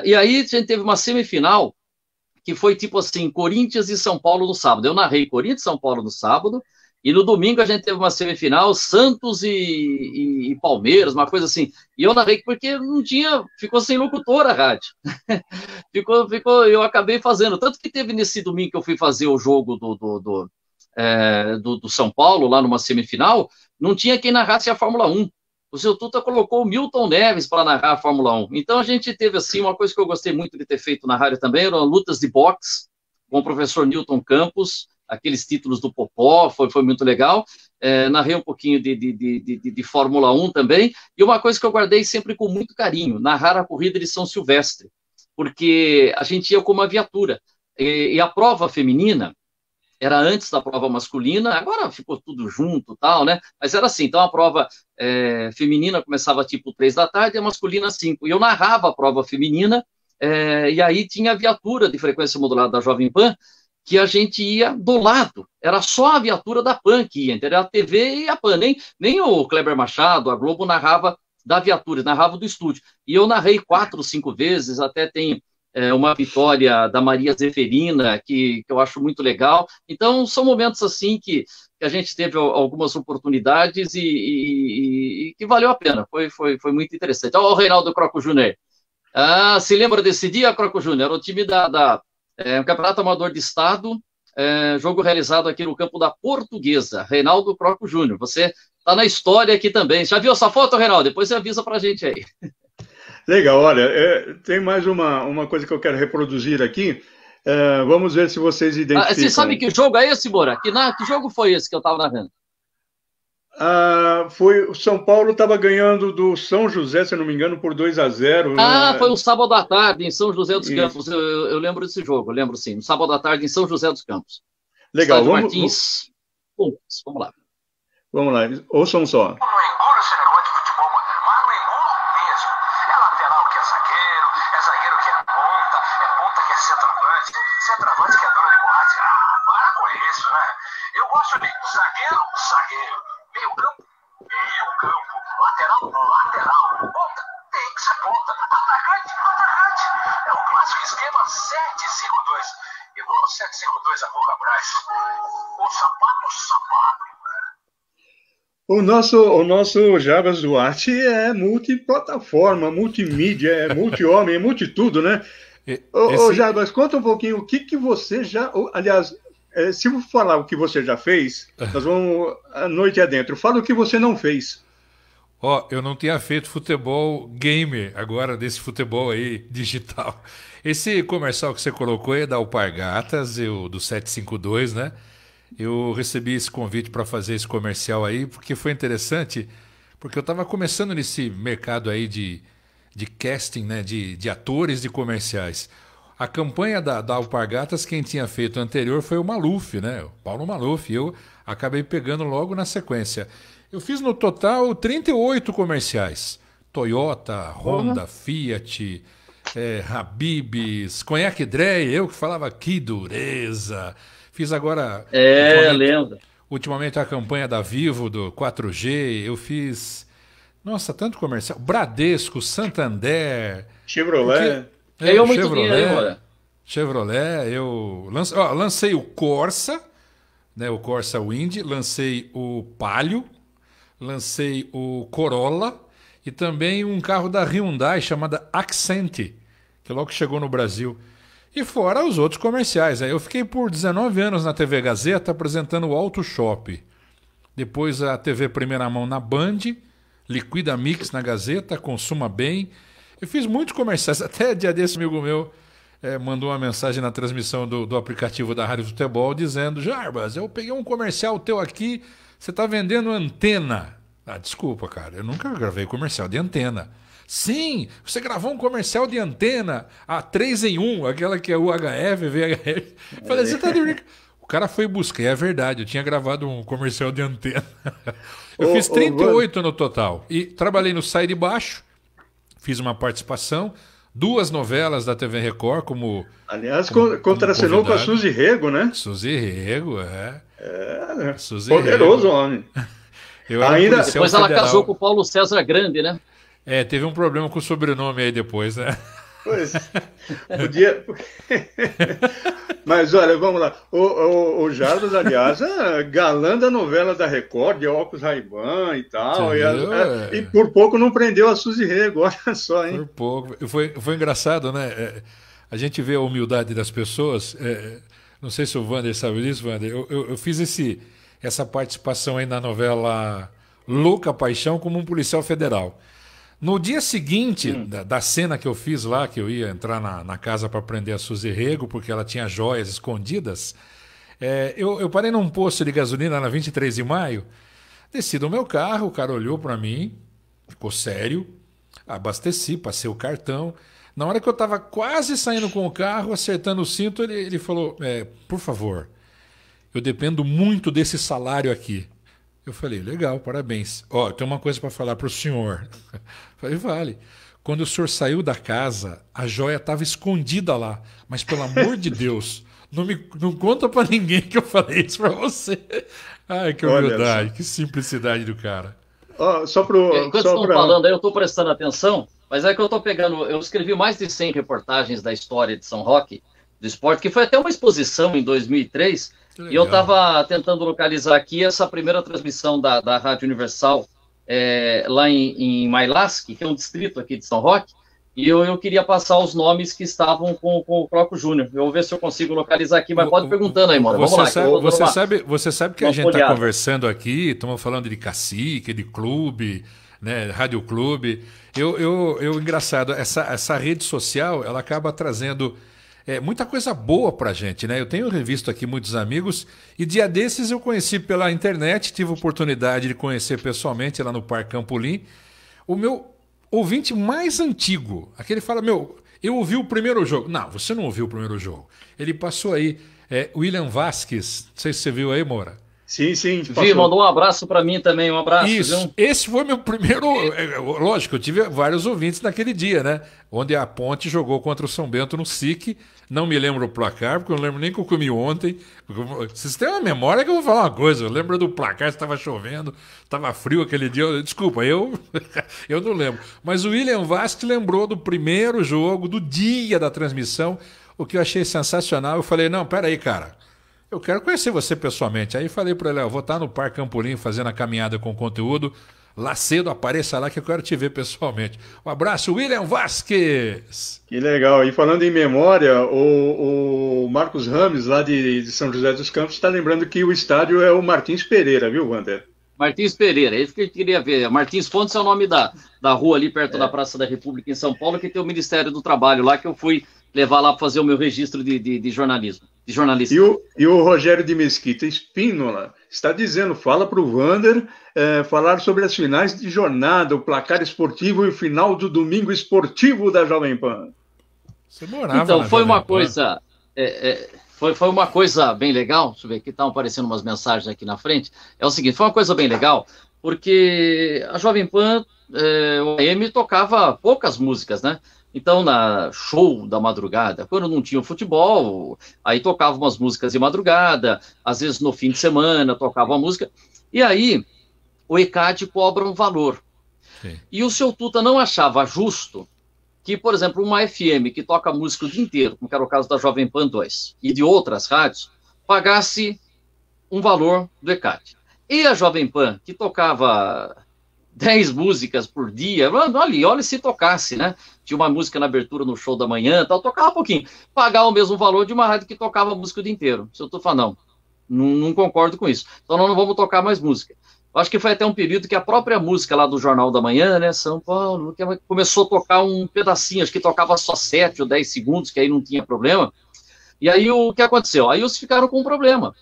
E aí a gente teve uma semifinal, que foi tipo assim, Corinthians e São Paulo no sábado. Eu narrei Corinthians e São Paulo no sábado, e no domingo a gente teve uma semifinal, Santos e Palmeiras, uma coisa assim. E eu narrei porque não tinha, ficou sem locutor a rádio. Eu acabei fazendo. Tanto que teve nesse domingo que eu fui fazer o jogo do São Paulo, lá numa semifinal, não tinha quem narrasse a Fórmula 1. O seu Tuta colocou o Milton Neves para narrar a Fórmula 1. Então a gente teve, assim, uma coisa que eu gostei muito de ter feito na rádio também, eram lutas de boxe, com o professor Newton Campos, aqueles títulos do Popó, foi muito legal. Narrei um pouquinho de Fórmula 1 também, e uma coisa que eu guardei sempre com muito carinho, narrar a corrida de São Silvestre, porque a gente ia com uma viatura, e a prova feminina era antes da prova masculina, agora ficou tudo junto, tal, né? Mas era assim, então a prova feminina começava tipo 3 da tarde, e a masculina 5. E eu narrava a prova feminina, e aí tinha a viatura de frequência modulada da Jovem Pan, que a gente ia do lado. Era só a viatura da Pan que ia, entendeu? A TV e a Pan. Nem o Kleber Machado, a Globo, narrava da viatura, narrava do estúdio. E eu narrei 4, 5 vezes, até tem uma vitória da Maria Zeferina, que eu acho muito legal. Então, são momentos assim que a gente teve algumas oportunidades e que valeu a pena. Foi muito interessante. Olha o Reinaldo Croco Júnior. Se lembra desse dia, Croco Júnior? Era o time um campeonato amador de estado, jogo realizado aqui no campo da Portuguesa. Reinaldo Croco Júnior. Você está na história aqui também. Já viu essa foto, Reinaldo? Depois você avisa pra gente aí. Legal, olha, tem mais uma coisa que eu quero reproduzir aqui. Vamos ver se vocês identificam. Você sabe que jogo é esse, Moura? Que jogo foi esse que eu estava narrando? O São Paulo estava ganhando do São José, se eu não me engano, por 2-0. Né? Foi o sábado à tarde em São José dos Campos. Eu lembro desse jogo, eu lembro sim. No sábado à tarde em São José dos Campos. Legal, Martins. Vamos lá. Vamos lá, ouçam só. Centroavante que é dono de boate. Para com isso, né? Eu gosto de zagueiro, meio campo, lateral, ponta, tem que ser ponta, atacante. É o clássico esquema 7-5-2. o nosso Jarbas Duarte é multiplataforma, multimídia, é multi-homem, é multitudo, né? Ô, Jarbas, conta um pouquinho o que você já. Aliás, se eu falar o que você já fez, nós vamos a noite adentro. Fala o que você não fez. Eu não tinha feito futebol gamer, agora desse futebol aí digital. Esse comercial que você colocou é da Alpargatas, do 752, né? Eu recebi esse convite para fazer esse comercial aí, porque foi interessante, porque eu estava começando nesse mercado aí de casting, né? De atores de comerciais. A campanha da Alpargatas, quem tinha feito anterior foi o Maluf, né? O Paulo Maluf, e eu acabei pegando logo na sequência. Eu fiz no total 38 comerciais. Toyota, Honda, Fiat, Habib's, Conhaque Drey, eu que falava que dureza. Fiz agora... lembro. Ultimamente a campanha da Vivo, do 4G, eu fiz... Nossa, tanto comercial. Bradesco, Santander... Chevrolet. Ganhou muito dinheiro, hein, Moura? Chevrolet, eu lancei o Corsa, né, o Corsa Wind, lancei o Palio, lancei o Corolla e também um carro da Hyundai chamado Accent, que logo chegou no Brasil. E fora os outros comerciais. Eu fiquei por 19 anos na TV Gazeta apresentando o Auto Shop. Depois a TV Primeira Mão na Band, Liquida Mix na Gazeta, Consuma Bem. Eu fiz muitos comerciais. Até dia desse amigo meu mandou uma mensagem na transmissão do aplicativo da Rádio Futebol dizendo: Jarbas, eu peguei um comercial teu aqui, você está vendendo antena. Desculpa, cara, eu nunca gravei comercial de antena. Sim, você gravou um comercial de antena, a 3 em 1, aquela que é UHF, VHF. Falei, você tá de brincadeira. O cara foi buscar, é verdade, eu tinha gravado um comercial de antena. Eu fiz 38 no total. E trabalhei no Sai de Baixo, fiz uma participação, 2 novelas da TV Record, como... Aliás, contracenou com a Suzy Rego, né? Suzy Rego, Suzy poderoso Rego. Homem. Depois ela casou com o Paulo César Grande, né? Teve um problema com o sobrenome aí depois, né? Pois, podia... Mas olha, vamos lá. O Jarbas, aliás, galã da novela da Record, de óculos Ray-Ban e tal. E por pouco não prendeu a Suzy Rego, olha só, hein? Por pouco. Foi engraçado, né? A gente vê a humildade das pessoas. Não sei se o Wander sabe disso, Wander. Eu fiz essa participação aí na novela Louca Paixão como um policial federal. No dia seguinte da cena que eu fiz lá, que eu ia entrar na casa para prender a Suzy Rego, porque ela tinha joias escondidas, eu parei num posto de gasolina na 23 de maio, desci do meu carro, o cara olhou para mim, ficou sério, abasteci, passei o cartão. Na hora que eu estava quase saindo com o carro, acertando o cinto, ele falou, por favor, eu dependo muito desse salário aqui. Eu falei, legal, parabéns. Tem uma coisa para falar para o senhor. Falei, vale. Quando o senhor saiu da casa, a joia estava escondida lá. Mas, pelo amor de Deus, não conta para ninguém que eu falei isso para você. Ai, que humildade, que simplicidade do cara. Enquanto estão falando aí, eu estou prestando atenção, mas é que eu estou pegando... Eu escrevi mais de 100 reportagens da história de São Roque, do esporte, que foi até uma exposição em 2003... E eu estava tentando localizar aqui essa primeira transmissão da Rádio Universal lá em Mailasque, que é um distrito aqui de São Roque, e eu queria passar os nomes que estavam com o Croco Júnior. Eu vou ver se eu consigo localizar aqui, mas pode perguntando aí, mano. Vamos lá. Você sabe que a gente está conversando aqui, estamos falando de cacique, de clube, né, rádio clube. Engraçado, essa rede social, ela acaba trazendo... muita coisa boa pra gente, né? Eu tenho revisto aqui muitos amigos e dia desses eu conheci pela internet, tive a oportunidade de conhecer pessoalmente lá no Parque Campolim, o meu ouvinte mais antigo. Aquele fala, eu ouvi o primeiro jogo. Não, você não ouviu o primeiro jogo. Ele passou aí, William Vasquez, não sei se você viu aí, Moura. Sim. Vi, mandou um abraço para mim também, um abraço. Isso, viu? Esse foi meu primeiro... Lógico, eu tive vários ouvintes naquele dia, né? Onde a Ponte jogou contra o São Bento no SIC. Não me lembro o placar, porque eu não lembro nem que eu comi ontem. Vocês têm uma memória que eu vou falar uma coisa. Eu lembro do placar, estava chovendo, estava frio aquele dia. Desculpa, eu não lembro. Mas o William Vasquez lembrou do primeiro jogo, do dia da transmissão, o que eu achei sensacional. Eu falei, não, peraí, cara. eu quero conhecer você pessoalmente. Aí falei para ele, eu vou estar no Parque Campolim fazendo a caminhada com conteúdo. Lá cedo, apareça lá que eu quero te ver pessoalmente. Um abraço, William Vasquez. Que legal. E falando em memória, o Marcos Rames, lá de São José dos Campos, está lembrando que o estádio é o Martins Pereira, viu, Wander? Martins Pereira, é isso que eu queria ver. Martins Fontes é o nome da rua ali perto da Praça da República em São Paulo, que tem o Ministério do Trabalho lá, que eu fui levar lá para fazer o meu registro de jornalismo. De jornalista. E o Rogério de Mesquita Espínola está dizendo, fala para o Wander falar sobre as finais de jornada, o placar esportivo e o final do domingo esportivo da Jovem Pan. Você morava então, na foi Jovem uma Pan? coisa... Foi uma coisa bem legal, deixa eu ver, aqui estão aparecendo umas mensagens aqui na frente, é o seguinte, foi uma coisa bem legal, porque a Jovem Pan, o AM tocava poucas músicas, né? Então, na show da madrugada, quando não tinha o futebol, aí tocava umas músicas de madrugada, às vezes no fim de semana tocava uma música, e aí o ECAD cobra um valor. Sim. E o seu Tuta não achava justo que, por exemplo, uma FM que toca música o dia inteiro, como era o caso da Jovem Pan 2, e de outras rádios, pagasse um valor do ECAD. E a Jovem Pan, que tocava 10 músicas por dia, olha se tocasse, né? Tinha uma música na abertura no show da manhã, tal, tocava um pouquinho. Pagar o mesmo valor de uma rádio que tocava música o dia inteiro. Se eu tô falando, não concordo com isso. Então nós não vamos tocar mais música. Acho que foi até um período que a própria música lá do Jornal da Manhã, né, São Paulo, que começou a tocar um pedacinho, acho que tocava só 7 ou 10 segundos, que aí não tinha problema. E aí o que aconteceu? Aí eles ficaram com um problema,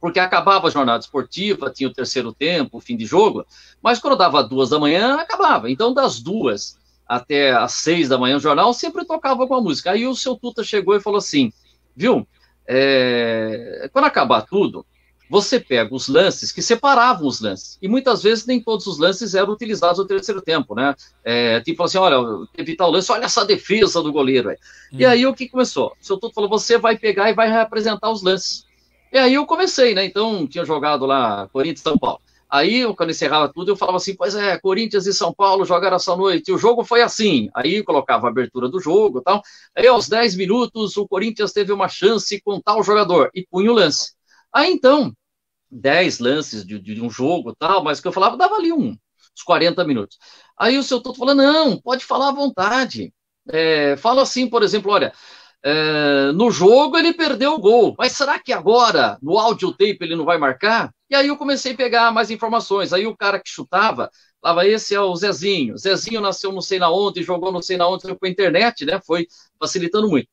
porque acabava a jornada esportiva, tinha o terceiro tempo, o fim de jogo, mas quando dava 2 da manhã, acabava. Então, das 2 até as 6 da manhã, o jornal sempre tocava com a música. Aí o seu Tuta chegou e falou assim, viu, quando acabar tudo, você pega os lances que separavam os lances. E muitas vezes nem todos os lances eram utilizados no terceiro tempo, né? Tipo assim, olha, evitar o lance, olha essa defesa do goleiro. E aí o que começou? O seu Tuto falou, você vai pegar e vai representar os lances. E aí eu comecei, né? Então, tinha jogado lá Corinthians e São Paulo. Aí, quando encerrava tudo, eu falava assim, pois Corinthians e São Paulo jogaram essa noite, e o jogo foi assim. Aí eu colocava a abertura do jogo e tal. Aí, aos 10 minutos, o Corinthians teve uma chance com tal jogador, e punha o lance. Aí, então, 10 lances de um jogo e tal, mas o que eu falava, dava ali uns 40 minutos. Aí o seu Tuto falou, não, pode falar à vontade. Fala assim, por exemplo, olha, no jogo ele perdeu o gol, mas será que agora, no audiotape, ele não vai marcar? E aí eu comecei a pegar mais informações. Aí o cara que chutava, falava, esse é o Zezinho. Zezinho nasceu não sei na onde, jogou não sei na onde, foi a internet, né? Foi facilitando muito.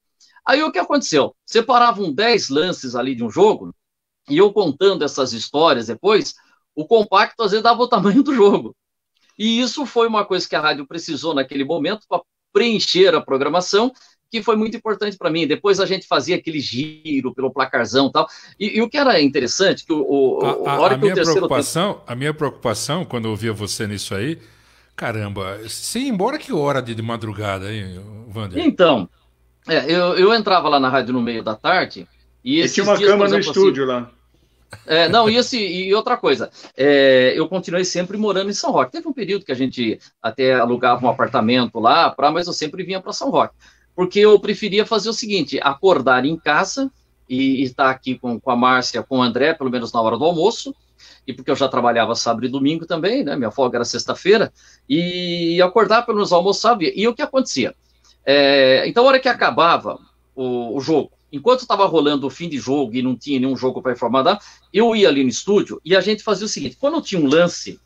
Aí o que aconteceu? Separavam 10 lances ali de um jogo, e eu contando essas histórias depois, o compacto às vezes dava o tamanho do jogo. E isso foi uma coisa que a rádio precisou naquele momento para preencher a programação, que foi muito importante para mim. Depois a gente fazia aquele giro pelo placarzão e tal. E o que era interessante, que a minha preocupação, quando eu ouvia você nisso aí, caramba, você ia embora que hora de madrugada, hein, Wander? Então, eu entrava lá na rádio no meio da tarde, e tinha uma cama no estúdio lá. E outra coisa, eu continuei sempre morando em São Roque. Teve um período que a gente até alugava um apartamento lá, mas eu sempre vinha para São Roque. Porque eu preferia fazer o seguinte, acordar em casa e estar aqui com a Márcia, com o André, pelo menos na hora do almoço, e porque eu já trabalhava sábado e domingo também, né? Minha folga era sexta-feira, e acordar pelo menos almoçar. E o que acontecia? Então, a hora que acabava o jogo, enquanto estava rolando o fim de jogo e não tinha nenhum jogo para informar, eu ia ali no estúdio e a gente fazia o seguinte, quando tinha um lance,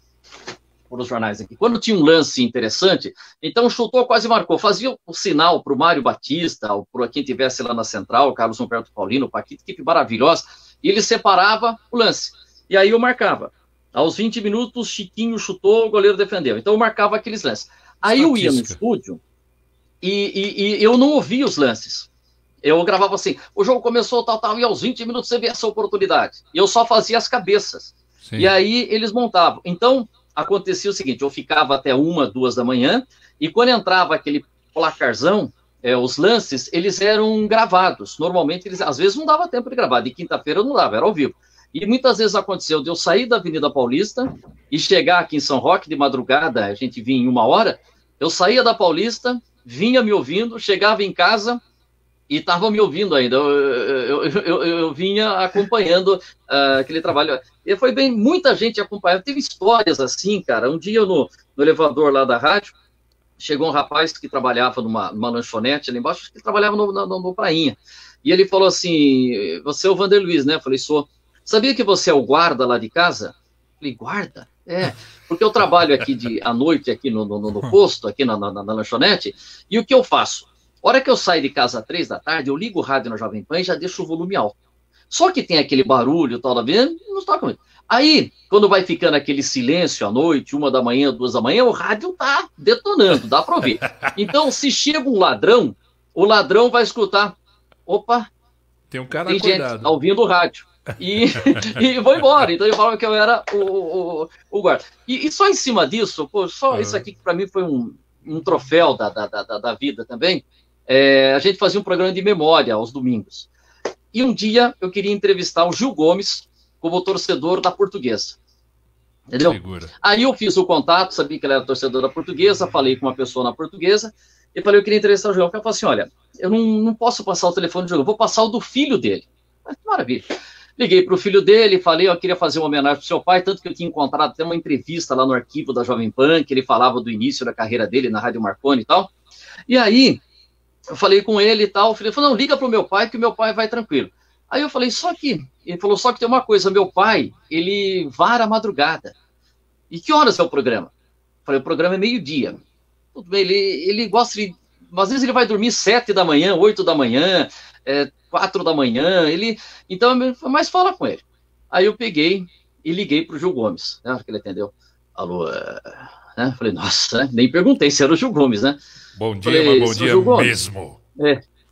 por os jornais aqui, quando tinha um lance interessante, então chutou, quase marcou, fazia o sinal para o Mário Batista, ou para quem estivesse lá na central, o Carlos Humberto Paulino, o Paquito, equipe maravilhosa, e ele separava o lance, e aí eu marcava. Aos 20 minutos, Chiquinho chutou, o goleiro defendeu, então eu marcava aqueles lances. Aí eu ia no estúdio e eu não ouvia os lances. Eu gravava assim, o jogo começou tal, e aos 20 minutos você vê essa oportunidade. E eu só fazia as cabeças. Sim. E aí eles montavam. Então, acontecia o seguinte, eu ficava até 1, 2 da manhã, e quando entrava aquele placarzão, os lances, eles eram gravados. Normalmente, às vezes não dava tempo de gravar, de quinta-feira não dava, era ao vivo. E muitas vezes aconteceu de eu sair da Avenida Paulista e chegar aqui em São Roque de madrugada, a gente vinha em 1 hora, eu saía da Paulista, vinha me ouvindo, chegava em casa e estava me ouvindo ainda. Eu vinha acompanhando aquele trabalho. E foi bem, muita gente acompanhando. Teve histórias assim, cara. Um dia no elevador lá da rádio, chegou um rapaz que trabalhava numa lanchonete ali embaixo, acho que ele trabalhava no Prainha. E ele falou assim, você é o Vander Luiz, né? Eu falei, sou. Sabia que você é o guarda lá de casa? Eu falei, guarda? É, porque eu trabalho aqui à noite, aqui no posto, aqui na lanchonete, e o que eu faço? A hora que eu saio de casa às 3 da tarde, eu ligo o rádio na Jovem Pan e já deixo o volume alto. Só que tem aquele barulho, tal, da vida, não toca muito. Aí, quando vai ficando aquele silêncio à noite, 1 da manhã, 2 da manhã, o rádio tá detonando, dá para ouvir. Então, se chega um ladrão, o ladrão vai escutar, opa, tem um cara tem acordado. gente tá ouvindo o rádio. E vou embora. Então, ele falava que eu era o guarda. E só em cima disso, pô, só isso aqui que para mim foi um troféu da vida também. A gente fazia um programa de memória aos domingos. E um dia eu queria entrevistar o Gil Gomes como torcedor da Portuguesa. Entendeu? Segura. Aí eu fiz o contato, sabia que ele era torcedor da Portuguesa, falei com uma pessoa na Portuguesa, e falei, eu queria entrevistar o Gil. Eu falei assim, olha, eu não posso passar o telefone do Gil, eu vou passar o do filho dele. Mas, maravilha. Liguei para o filho dele, falei, eu queria fazer uma homenagem para o seu pai, tanto que eu tinha encontrado até uma entrevista lá no arquivo da Jovem Pan, que ele falava do início da carreira dele na Rádio Marconi e tal. E aí, eu falei com ele e tal, ele falou, não, liga pro meu pai, que o meu pai vai tranquilo. Aí eu falei, ele falou, só que tem uma coisa, meu pai, ele vara a madrugada. E que horas é o programa? Eu falei, o programa é 12h. Tudo bem, ele gosta de, às vezes ele vai dormir 7 da manhã, 8 da manhã, 4 da manhã, então, mas fala com ele. Aí eu peguei e liguei pro Gil Gomes, né, que ele atendeu. Alô, né? Falei, nossa, nem perguntei se era o Gil Gomes, né? Bom dia, falei, mas bom dia mesmo.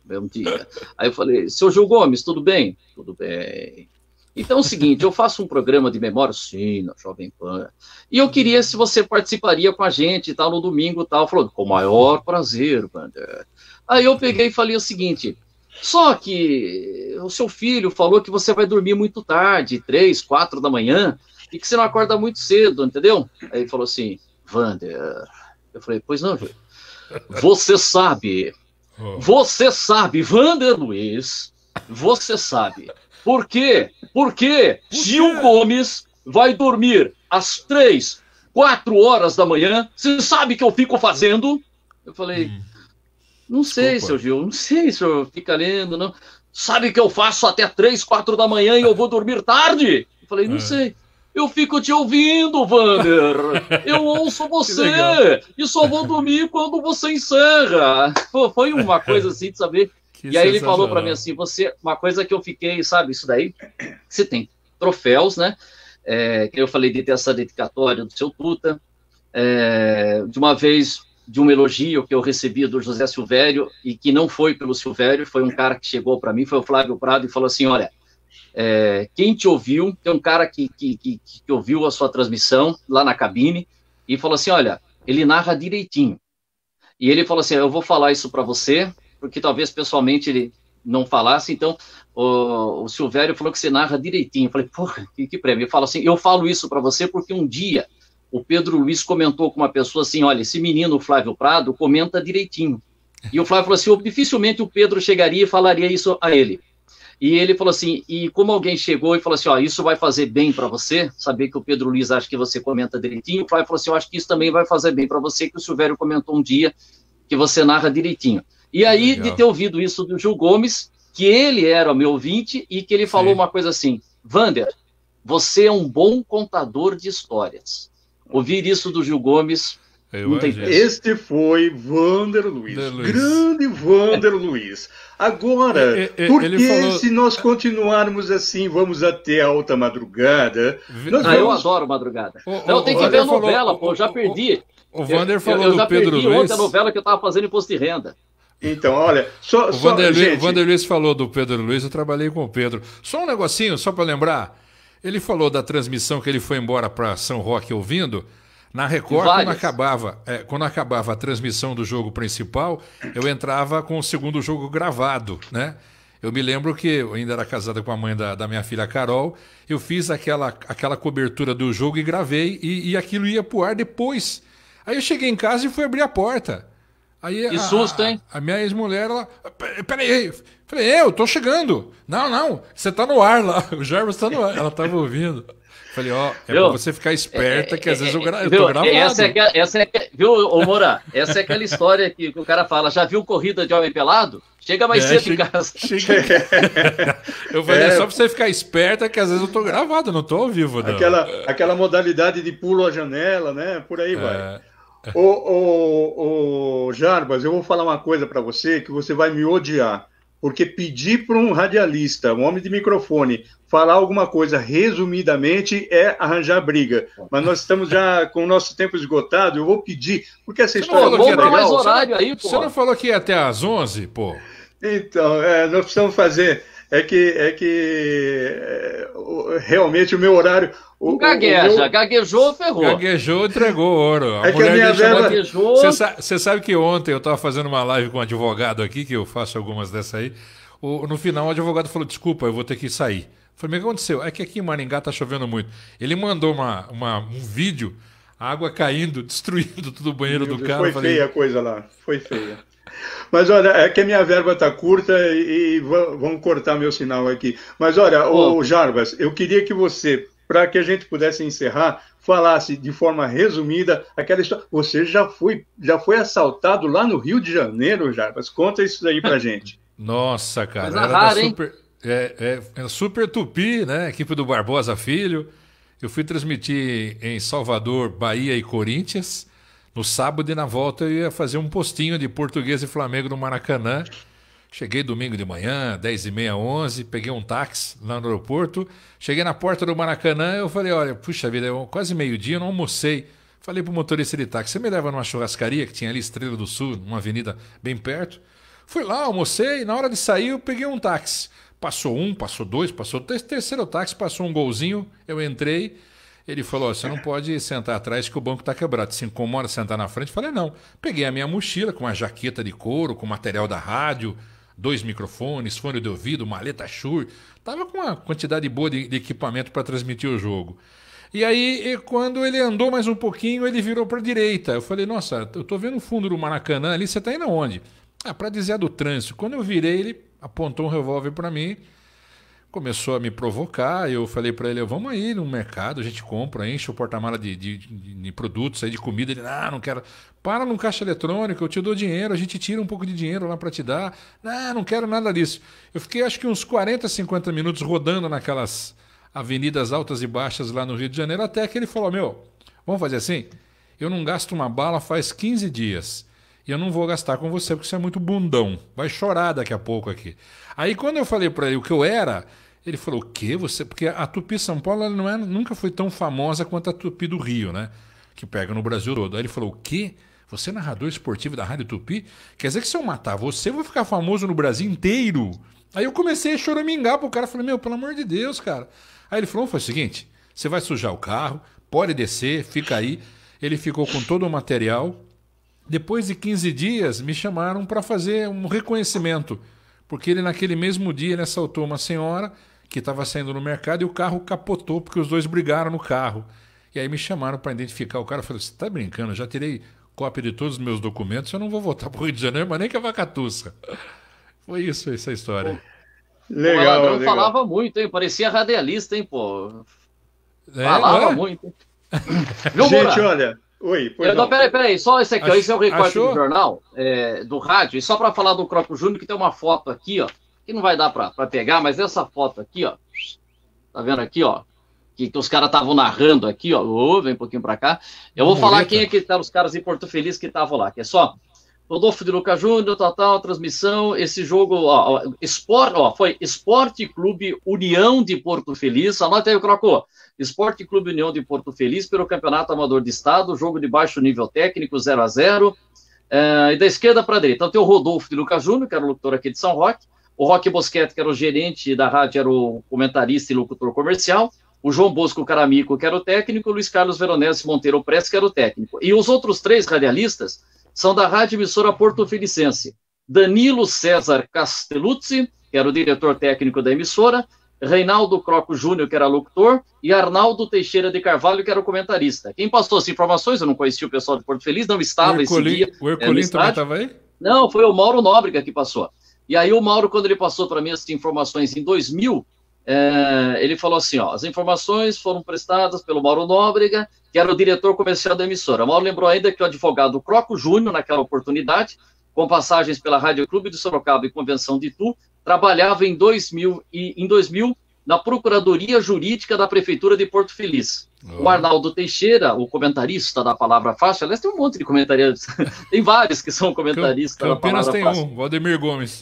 Bom dia. Aí eu falei, seu Gil Gomes, tudo bem? Tudo bem. Então é o seguinte, eu faço um programa de memória, sim, na Jovem Pan, e eu queria se você participaria com a gente, tal, no domingo, tal. Falou, com o maior prazer, Vander. Aí eu peguei e falei o seguinte, só que o seu filho falou que você vai dormir muito tarde, 3, 4 da manhã, e que você não acorda muito cedo, entendeu? Aí ele falou assim, Vander, eu falei, pois não, Gil. Você sabe, Vander Luiz, você sabe. Por quê? Porque Gil Gomes vai dormir às 3, 4 horas da manhã. Você sabe o que eu fico fazendo? Eu falei, não sei, Desculpa. seu Gil, não sei se eu fico lendo, não. Sabe que eu faço até 3, 4 da manhã e eu vou dormir tarde? Eu falei, não sei. Eu fico te ouvindo, Vander. Eu ouço você. E só vou dormir quando você encerra. Pô, foi uma coisa assim de saber. E aí ele falou para mim assim, uma coisa que eu fiquei, sabe, isso daí, você tem troféus, né? Que eu falei de ter essa dedicatória do seu Tuta. De uma vez, de um elogio que eu recebi do José Silvério, e que não foi pelo Silvério, foi um cara que chegou para mim, foi o Flávio Prado, e falou assim, olha, quem te ouviu, tem um cara que ouviu a sua transmissão lá na cabine, e falou assim, olha, ele narra direitinho. E ele falou assim, eu vou falar isso para você, porque talvez pessoalmente ele não falasse, então o Silvério falou que você narra direitinho. Eu falei, porra, que prêmio. Ele fala assim, eu falo isso para você porque um dia o Pedro Luiz comentou com uma pessoa assim, olha, esse menino, o Flávio Prado, comenta direitinho. E o Flávio falou assim, dificilmente o Pedro chegaria e falaria isso a ele. E ele falou assim, e como alguém chegou e falou assim, ó, isso vai fazer bem para você, saber que o Pedro Luiz acha que você comenta direitinho, o Flávio falou assim, eu acho que isso também vai fazer bem para você, que o Silvério comentou um dia que você narra direitinho. E aí, de ter ouvido isso do Gil Gomes, que ele era o meu ouvinte, e que ele falou uma coisa assim, Vander, você é um bom contador de histórias. Ouvir isso do Gil Gomes, não tem preço. Este foi Vander Luiz, grande Vander Luiz. Agora, porque se nós continuarmos assim, vamos até a alta madrugada... Eu adoro madrugada. Não, tem que ver a novela, pô, já perdi. O Vander falou do Pedro Luiz. Eu já perdi ontem a novela que eu estava fazendo imposto de renda. Então, olha, o Vander Luiz falou do Pedro Luiz, eu trabalhei com o Pedro. Só um negocinho, só para lembrar. Ele falou da transmissão que ele foi embora para São Roque ouvindo. Na Record, quando acabava a transmissão do jogo principal, eu entrava com o segundo jogo gravado, né? Eu me lembro que eu ainda era casado com a mãe da minha filha Carol, eu fiz aquela cobertura do jogo e gravei, e aquilo ia pro ar depois. Aí eu cheguei em casa e fui abrir a porta. Aí Que susto, hein? a minha ex-mulher, ela... Peraí. Falei, eu tô chegando. Não, você tá no ar lá. O Jarbas tá no ar. Ela tava ouvindo. Falei, pra você ficar esperta que às vezes eu tô gravado. Viu, ô Moura? Essa é aquela história que o cara fala, já viu corrida de homem pelado? Chega mais cedo em casa. Eu falei, só pra você ficar esperta que às vezes eu tô gravado, não tô ao vivo. Não. Aquela modalidade de pulo à janela, né? Por aí vai. Ô, Jarbas, eu vou falar uma coisa para você que você vai me odiar. Porque pedir para um radialista, um homem de microfone, falar alguma coisa resumidamente é arranjar briga. Mas nós estamos já com o nosso tempo esgotado, eu vou pedir, porque essa história é muito legal. Mais horário aí, pô. Você não falou que ia até às 11, pô? Então, nós precisamos fazer... realmente o meu horário... Gaguejou, ferrou. Gaguejou, entregou ouro. Você sabe que ontem eu estava fazendo uma live com um advogado aqui, que eu faço algumas dessas aí. No final o advogado falou, desculpa, eu vou ter que sair. Eu falei, mas o que aconteceu? É que aqui em Maringá tá chovendo muito. Ele mandou um vídeo, a água caindo, destruindo tudo o banheiro do carro. Foi feia a coisa lá, foi feia. Mas olha, é que a minha verba está curta e vamos cortar meu sinal aqui. Mas olha, ô Jarbas, eu queria que você, para que a gente pudesse encerrar, falasse de forma resumida aquela história. Você já foi assaltado lá no Rio de Janeiro, Jarbas? Conta isso aí pra gente. Nossa, cara. Era raro, Super Tupi, né? Equipe do Barbosa Filho. Eu fui transmitir em Salvador, Bahia e Corinthians. No sábado e na volta eu ia fazer um postinho de Portuguesa e Flamengo no Maracanã. Cheguei domingo de manhã, 10h30, 11h, peguei um táxi lá no aeroporto. Cheguei na porta do Maracanã, eu falei, olha, puxa vida, quase meio-dia, eu não almocei. Falei pro motorista de táxi, você me leva numa churrascaria que tinha ali Estrela do Sul, numa avenida bem perto. Fui lá, almocei, na hora de sair eu peguei um táxi. Passou um, passou dois, passou terceiro táxi, passou um golzinho, eu entrei. Ele falou, você não pode sentar atrás que o banco está quebrado. Se incomoda sentar na frente? Falei, não. Peguei a minha mochila com uma jaqueta de couro, com material da rádio, 2 microfones, fone de ouvido, maleta Shure. Tava com uma quantidade boa de equipamento para transmitir o jogo. E aí, quando ele andou mais um pouquinho, ele virou para a direita. Eu falei, nossa, eu tô vendo o fundo do Maracanã ali, você tá indo aonde? Para desviar do trânsito. Quando eu virei, ele apontou um revólver para mim. Começou a me provocar, eu falei para ele, vamos aí no mercado, a gente compra, enche o porta-mala de produtos, aí de comida. Ele, não quero. Para no caixa eletrônico, eu te dou dinheiro, a gente tira um pouco de dinheiro lá para te dar. Não quero nada disso. Eu fiquei acho que uns 40, 50 minutos rodando naquelas avenidas altas e baixas lá no Rio de Janeiro, até que ele falou, vamos fazer assim? Eu não gasto uma bala faz 15 dias. E eu não vou gastar com você porque você é muito bundão. Vai chorar daqui a pouco aqui. Aí quando eu falei para ele o que eu era, ele falou, o quê? Porque a Tupi São Paulo ela nunca foi tão famosa quanto a Tupi do Rio, né? Que pega no Brasil todo. Aí ele falou, o quê? Você é narrador esportivo da Rádio Tupi? Quer dizer que se eu matar você, eu vou ficar famoso no Brasil inteiro? Aí eu comecei a choramingar pro cara. Falei, pelo amor de Deus, cara. Aí ele falou, foi o seguinte, você vai sujar o carro, pode descer, fica aí. Ele ficou com todo o material. Depois de 15 dias, me chamaram para fazer um reconhecimento, porque ele naquele mesmo dia ele assaltou uma senhora que estava saindo no mercado e o carro capotou porque os dois brigaram no carro. E aí me chamaram para identificar o cara. Eu falei, você está brincando? Eu já tirei cópia de todos os meus documentos, eu não vou voltar para o Rio de Janeiro, mas nem que a vaca-tussa. Foi isso, essa história. Legal, o ladrão falava muito, hein? Parecia radialista, hein, pô? Falava muito, hein? Gente, olha... Oi, peraí, só esse aqui, ó, esse é o recorte do jornal, do rádio, e só para falar do Croco Júnior, que tem uma foto aqui, ó, que não vai dar para pegar, mas essa foto aqui, ó, tá vendo aqui, ó, que os caras estavam narrando aqui, ó, vem um pouquinho para cá, eu vou falar quem é que tá os caras em Porto Feliz que estavam lá, que é só Rodolfo de Luca Júnior, transmissão, esse jogo, foi Esporte Clube União de Porto Feliz, anota aí o Croco, Esporte Clube União de Porto Feliz pelo Campeonato Amador de Estado, jogo de baixo nível técnico, 0-0, e da esquerda para a direita. Então tem o Rodolfo de Luca Júnior, que era o locutor aqui de São Roque, o Roque Bosquete, que era o gerente da rádio, era o comentarista e locutor comercial, o João Bosco Caramico, que era o técnico, o Luiz Carlos Veronese Monteiro Press, que era o técnico. E os outros 3 radialistas são da rádio emissora porto-felicense. Danilo César Castelluzzi, que era o diretor técnico da emissora, Reinaldo Croco Júnior, que era locutor, e Arnaldo Teixeira de Carvalho, que era o comentarista. Quem passou as informações, eu não conhecia o pessoal de Porto Feliz, não estava esse dia. O Ercolim também estava aí? Não, foi o Mauro Nóbrega que passou. E aí o Mauro, quando ele passou para mim essas informações em 2000, ele falou assim, ó, as informações foram prestadas pelo Mauro Nóbrega, que era o diretor comercial da emissora. O Mauro lembrou ainda que o advogado Croco Júnior, naquela oportunidade, com passagens pela Rádio Clube de Sorocaba e Convenção de Itu, trabalhava em 2000 na Procuradoria Jurídica da Prefeitura de Porto Feliz. O Arnaldo Teixeira, o comentarista da Palavra Fácil, aliás, tem um monte de comentaristas, tem vários que são comentaristas da Palavra Fácil. Campinas tem um, Valdemir Gomes.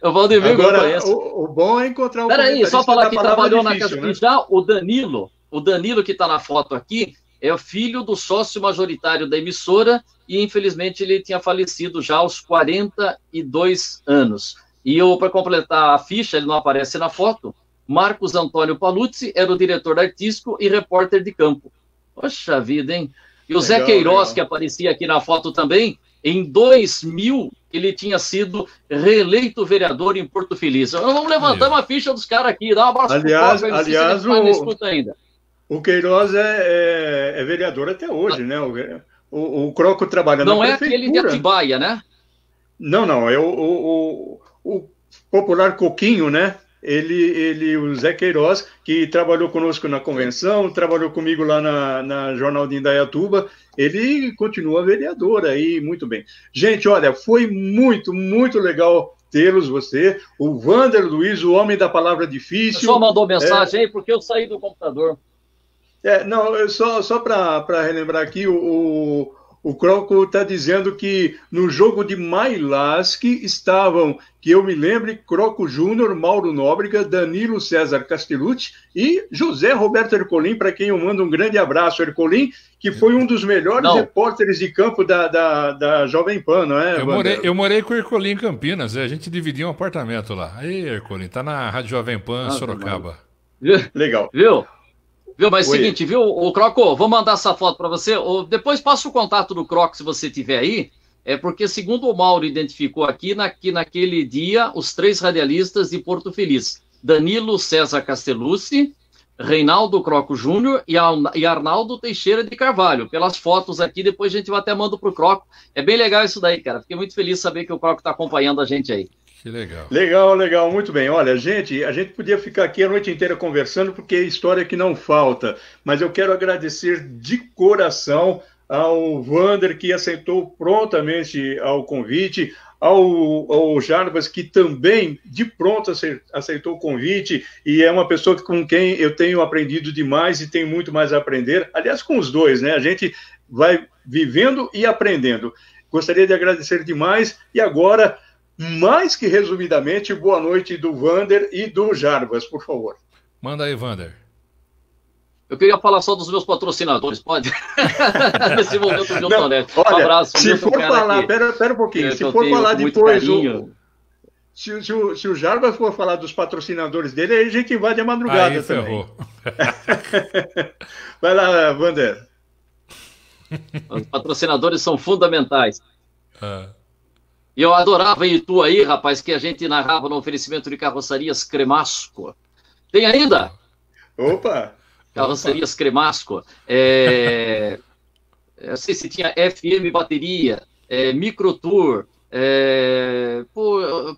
O Valdemir Gomes. Agora, o bom é encontrar o Peraí, só falar que trabalhou na casa. Né? Já o Danilo que está na foto aqui, é o filho do sócio majoritário da emissora e, infelizmente, ele tinha falecido já aos 42 anos. E eu, para completar a ficha, ele não aparece na foto, Marcos Antônio Paluzzi era o diretor artístico e repórter de campo. Poxa vida, hein? E o legal, Zé Queiroz, legal, que aparecia aqui na foto também, em 2000, ele tinha sido reeleito vereador em Porto Feliz. Vamos levantar uma ficha dos caras aqui, dá um abraço pro aliás, escuta ainda. O Queiroz é vereador até hoje, né? O Croco trabalha na prefeitura. Não é aquele de Atibaia, né? Não, é o popular Coquinho, né? O Zé Queiroz, que trabalhou conosco na convenção, trabalhou comigo lá na Jornal de Indaiatuba, ele continua vereador aí, muito bem. Gente, olha, foi muito, muito legal tê-los, você, o Wander Luiz, o homem da palavra difícil. Só mandou mensagem aí, porque eu saí do computador. Só para relembrar aqui, o Croco está dizendo que no jogo de Mailasque estavam, que eu me lembre, Croco Júnior, Mauro Nóbrega, Danilo César Castellucci e José Roberto Ercolim, para quem eu mando um grande abraço, Ercolim, que foi um dos melhores repórteres de campo da Jovem Pan, não é? Eu morei com o Ercolim em Campinas, a gente dividia um apartamento lá. Aí, Ercolim, tá na Rádio Jovem Pan, Sorocaba. Legal. Viu? Mas é o seguinte, viu, o Croco, vou mandar essa foto para você, depois passa o contato do Croco se você tiver aí, porque segundo o Mauro identificou aqui, naquele dia, os 3 radialistas de Porto Feliz, Danilo César Castellucci, Reinaldo Croco Júnior e Arnaldo Teixeira de Carvalho, pelas fotos aqui, depois a gente vai até manda pro Croco, é bem legal isso daí, cara, fiquei muito feliz de saber que o Croco está acompanhando a gente aí. Que legal. Legal, muito bem. Olha, a gente podia ficar aqui a noite inteira conversando, porque é história que não falta. Mas eu quero agradecer de coração ao Wander, que aceitou prontamente ao convite, ao Jarbas, que também de pronto aceitou o convite, e é uma pessoa com quem eu tenho aprendido demais e tenho muito mais a aprender. Aliás, com os dois, né? A gente vai vivendo e aprendendo. Gostaria de agradecer demais, e agora, mais que resumidamente, boa noite do Wander e do Jarbas, por favor. Manda aí, Wander. Eu queria falar só dos meus patrocinadores, pode? Nesse momento de olha, um abraço. Se for falar, pera um pouquinho, se for falar depois, se o Jarbas for falar dos patrocinadores dele, aí a gente invade a madrugada aí, também. Vai lá, Wander. Os patrocinadores são fundamentais. E eu adorava Itu aí, rapaz, que a gente narrava no oferecimento de carrocerias Cremasco. Tem ainda? Opa! Carrocerias Cremasco. Eu sei se tinha FM Bateria, Microtour,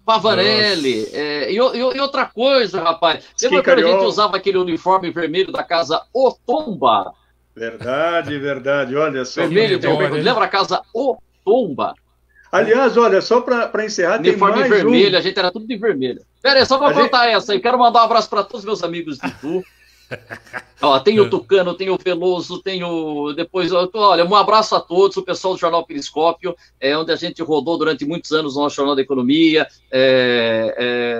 Pavarelli, e outra coisa, rapaz. Lembra quando a gente usava aquele uniforme vermelho da casa Otomba? Verdade. Olha só. Vermelho, lembra a casa Otomba? Aliás, olha, só para encerrar, tem mais vermelho, a gente era tudo de vermelho. Pera aí, só para contar essa aí, quero mandar um abraço para todos os meus amigos de Itu. Tem o Tucano, tem o Veloso, tem o... Depois, olha, um abraço a todos, o pessoal do Jornal Periscópio, onde a gente rodou durante muitos anos o nosso Jornal da Economia.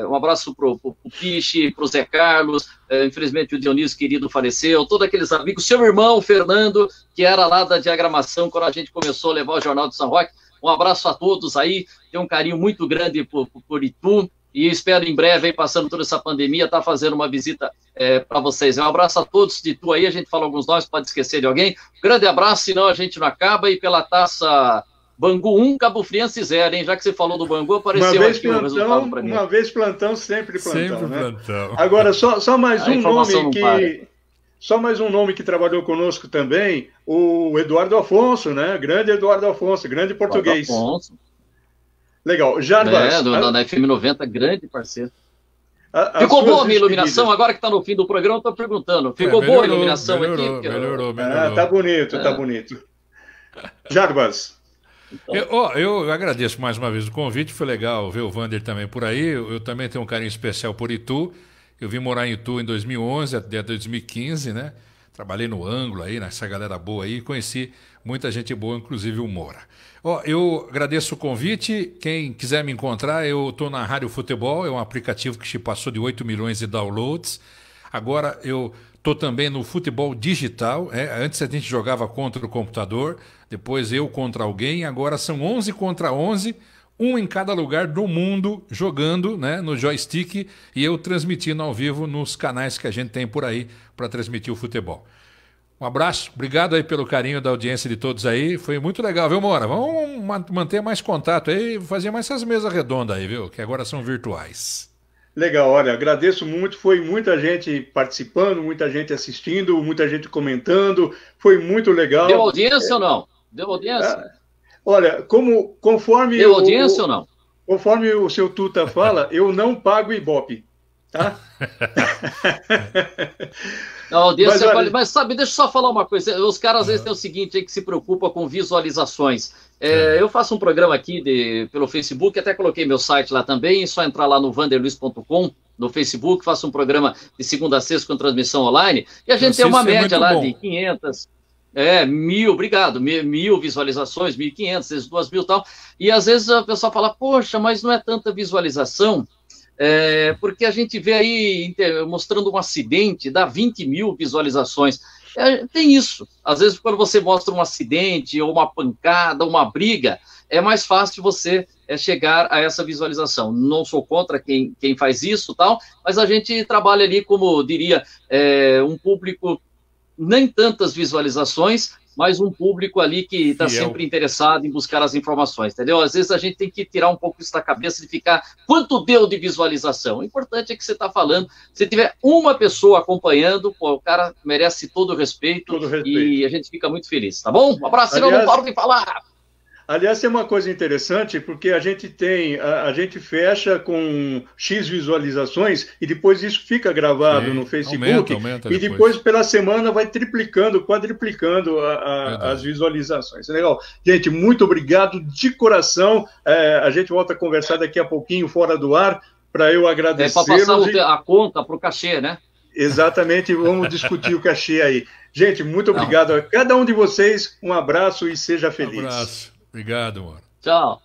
Um abraço pro Piche, pro Zé Carlos, infelizmente o Dionísio querido faleceu, todos aqueles amigos, seu irmão, Fernando, que era lá da diagramação, quando a gente começou a levar o Jornal de São Roque. Um abraço a todos aí, tenho um carinho muito grande por Itu, e espero em breve, aí, passando toda essa pandemia, estar fazendo uma visita para vocês. Um abraço a todos de Itu aí, a gente fala alguns nomes, pode esquecer de alguém. Grande abraço, senão a gente não acaba, e pela taça Bangu 1, Cabo Friense 0, hein? Já que você falou do Bangu, apareceu aqui o resultado para mim. Uma vez plantão, sempre plantão. Sempre né? plantão. Agora, só mais um nome que... Só mais um nome que trabalhou conosco também, o Eduardo Afonso, né? Grande Eduardo Afonso, grande português. Eduardo Afonso. Legal. Jarbas. Na FM 90, grande parceiro. Ficou boa a minha iluminação? Agora que está no fim do programa, estou perguntando. Ficou boa a iluminação aqui? Melhorou. Tá bonito. Jarbas. Eu agradeço mais uma vez o convite, foi legal ver o Vander também por aí. Eu também tenho um carinho especial por Itu. Eu vim morar em Itu em 2011 até 2015, né? Trabalhei no Ângulo aí, nessa galera boa aí, conheci muita gente boa, inclusive o Moura. Eu agradeço o convite. Quem quiser me encontrar, eu estou na Rádio Futebol, é um aplicativo que passou de 8 milhões de downloads. Agora eu estou também no futebol digital. Antes a gente jogava contra o computador, depois eu contra alguém, agora são 11 contra 11, um em cada lugar do mundo jogando, né, no joystick, e eu transmitindo ao vivo nos canais que a gente tem por aí para transmitir o futebol. Um abraço, obrigado aí pelo carinho da audiência de todos aí, foi muito legal, viu, Moura? Vamos manter mais contato aí, fazer mais essas mesas redondas aí, viu, que agora são virtuais. Legal, olha, agradeço muito, foi muita gente participando, muita gente assistindo, muita gente comentando, foi muito legal. Deu audiência ou não? Deu audiência? Olha, conforme... Deu audiência ou não? Conforme o seu Tuta fala, eu não pago Ibope, tá? A audiência mas sabe, deixa eu só falar uma coisa. Os caras às vezes têm o seguinte aí, que se preocupa com visualizações. Eu faço um programa aqui pelo Facebook, até coloquei meu site lá também, é só entrar lá no vanderluiz.com, no Facebook, faço um programa de segunda a sexta com transmissão online, e a gente tem uma média lá de 500... 1.000, obrigado, 1.000 visualizações, 1.500, 2.000 e tal, e às vezes a pessoa fala, poxa, mas não é tanta visualização, porque a gente vê aí mostrando um acidente, dá 20.000 visualizações, tem isso, às vezes quando você mostra um acidente, ou uma pancada, uma briga, é mais fácil você chegar a essa visualização. Não sou contra quem faz isso, tal, mas a gente trabalha ali, como diria, um público, nem tantas visualizações, mas um público ali que está sempre interessado em buscar as informações, entendeu? Às vezes a gente tem que tirar um pouco isso da cabeça de ficar, quanto deu de visualização? O importante é que você está falando, se tiver uma pessoa acompanhando, o cara merece todo o respeito, e a gente fica muito feliz, tá bom? Um abraço, senão eu não paro de falar. Aliás, é uma coisa interessante, porque a gente fecha com X visualizações e depois isso fica gravado no Facebook, aumenta e depois pela semana vai triplicando, quadriplicando as visualizações. Legal. Gente, muito obrigado de coração. A gente volta a conversar daqui a pouquinho fora do ar, para eu agradecer. Para passar a conta para o cachê, né? Exatamente, vamos discutir o cachê aí. Gente, muito obrigado a cada um de vocês, um abraço e seja feliz. Um abraço. Obrigado, mano. Tchau.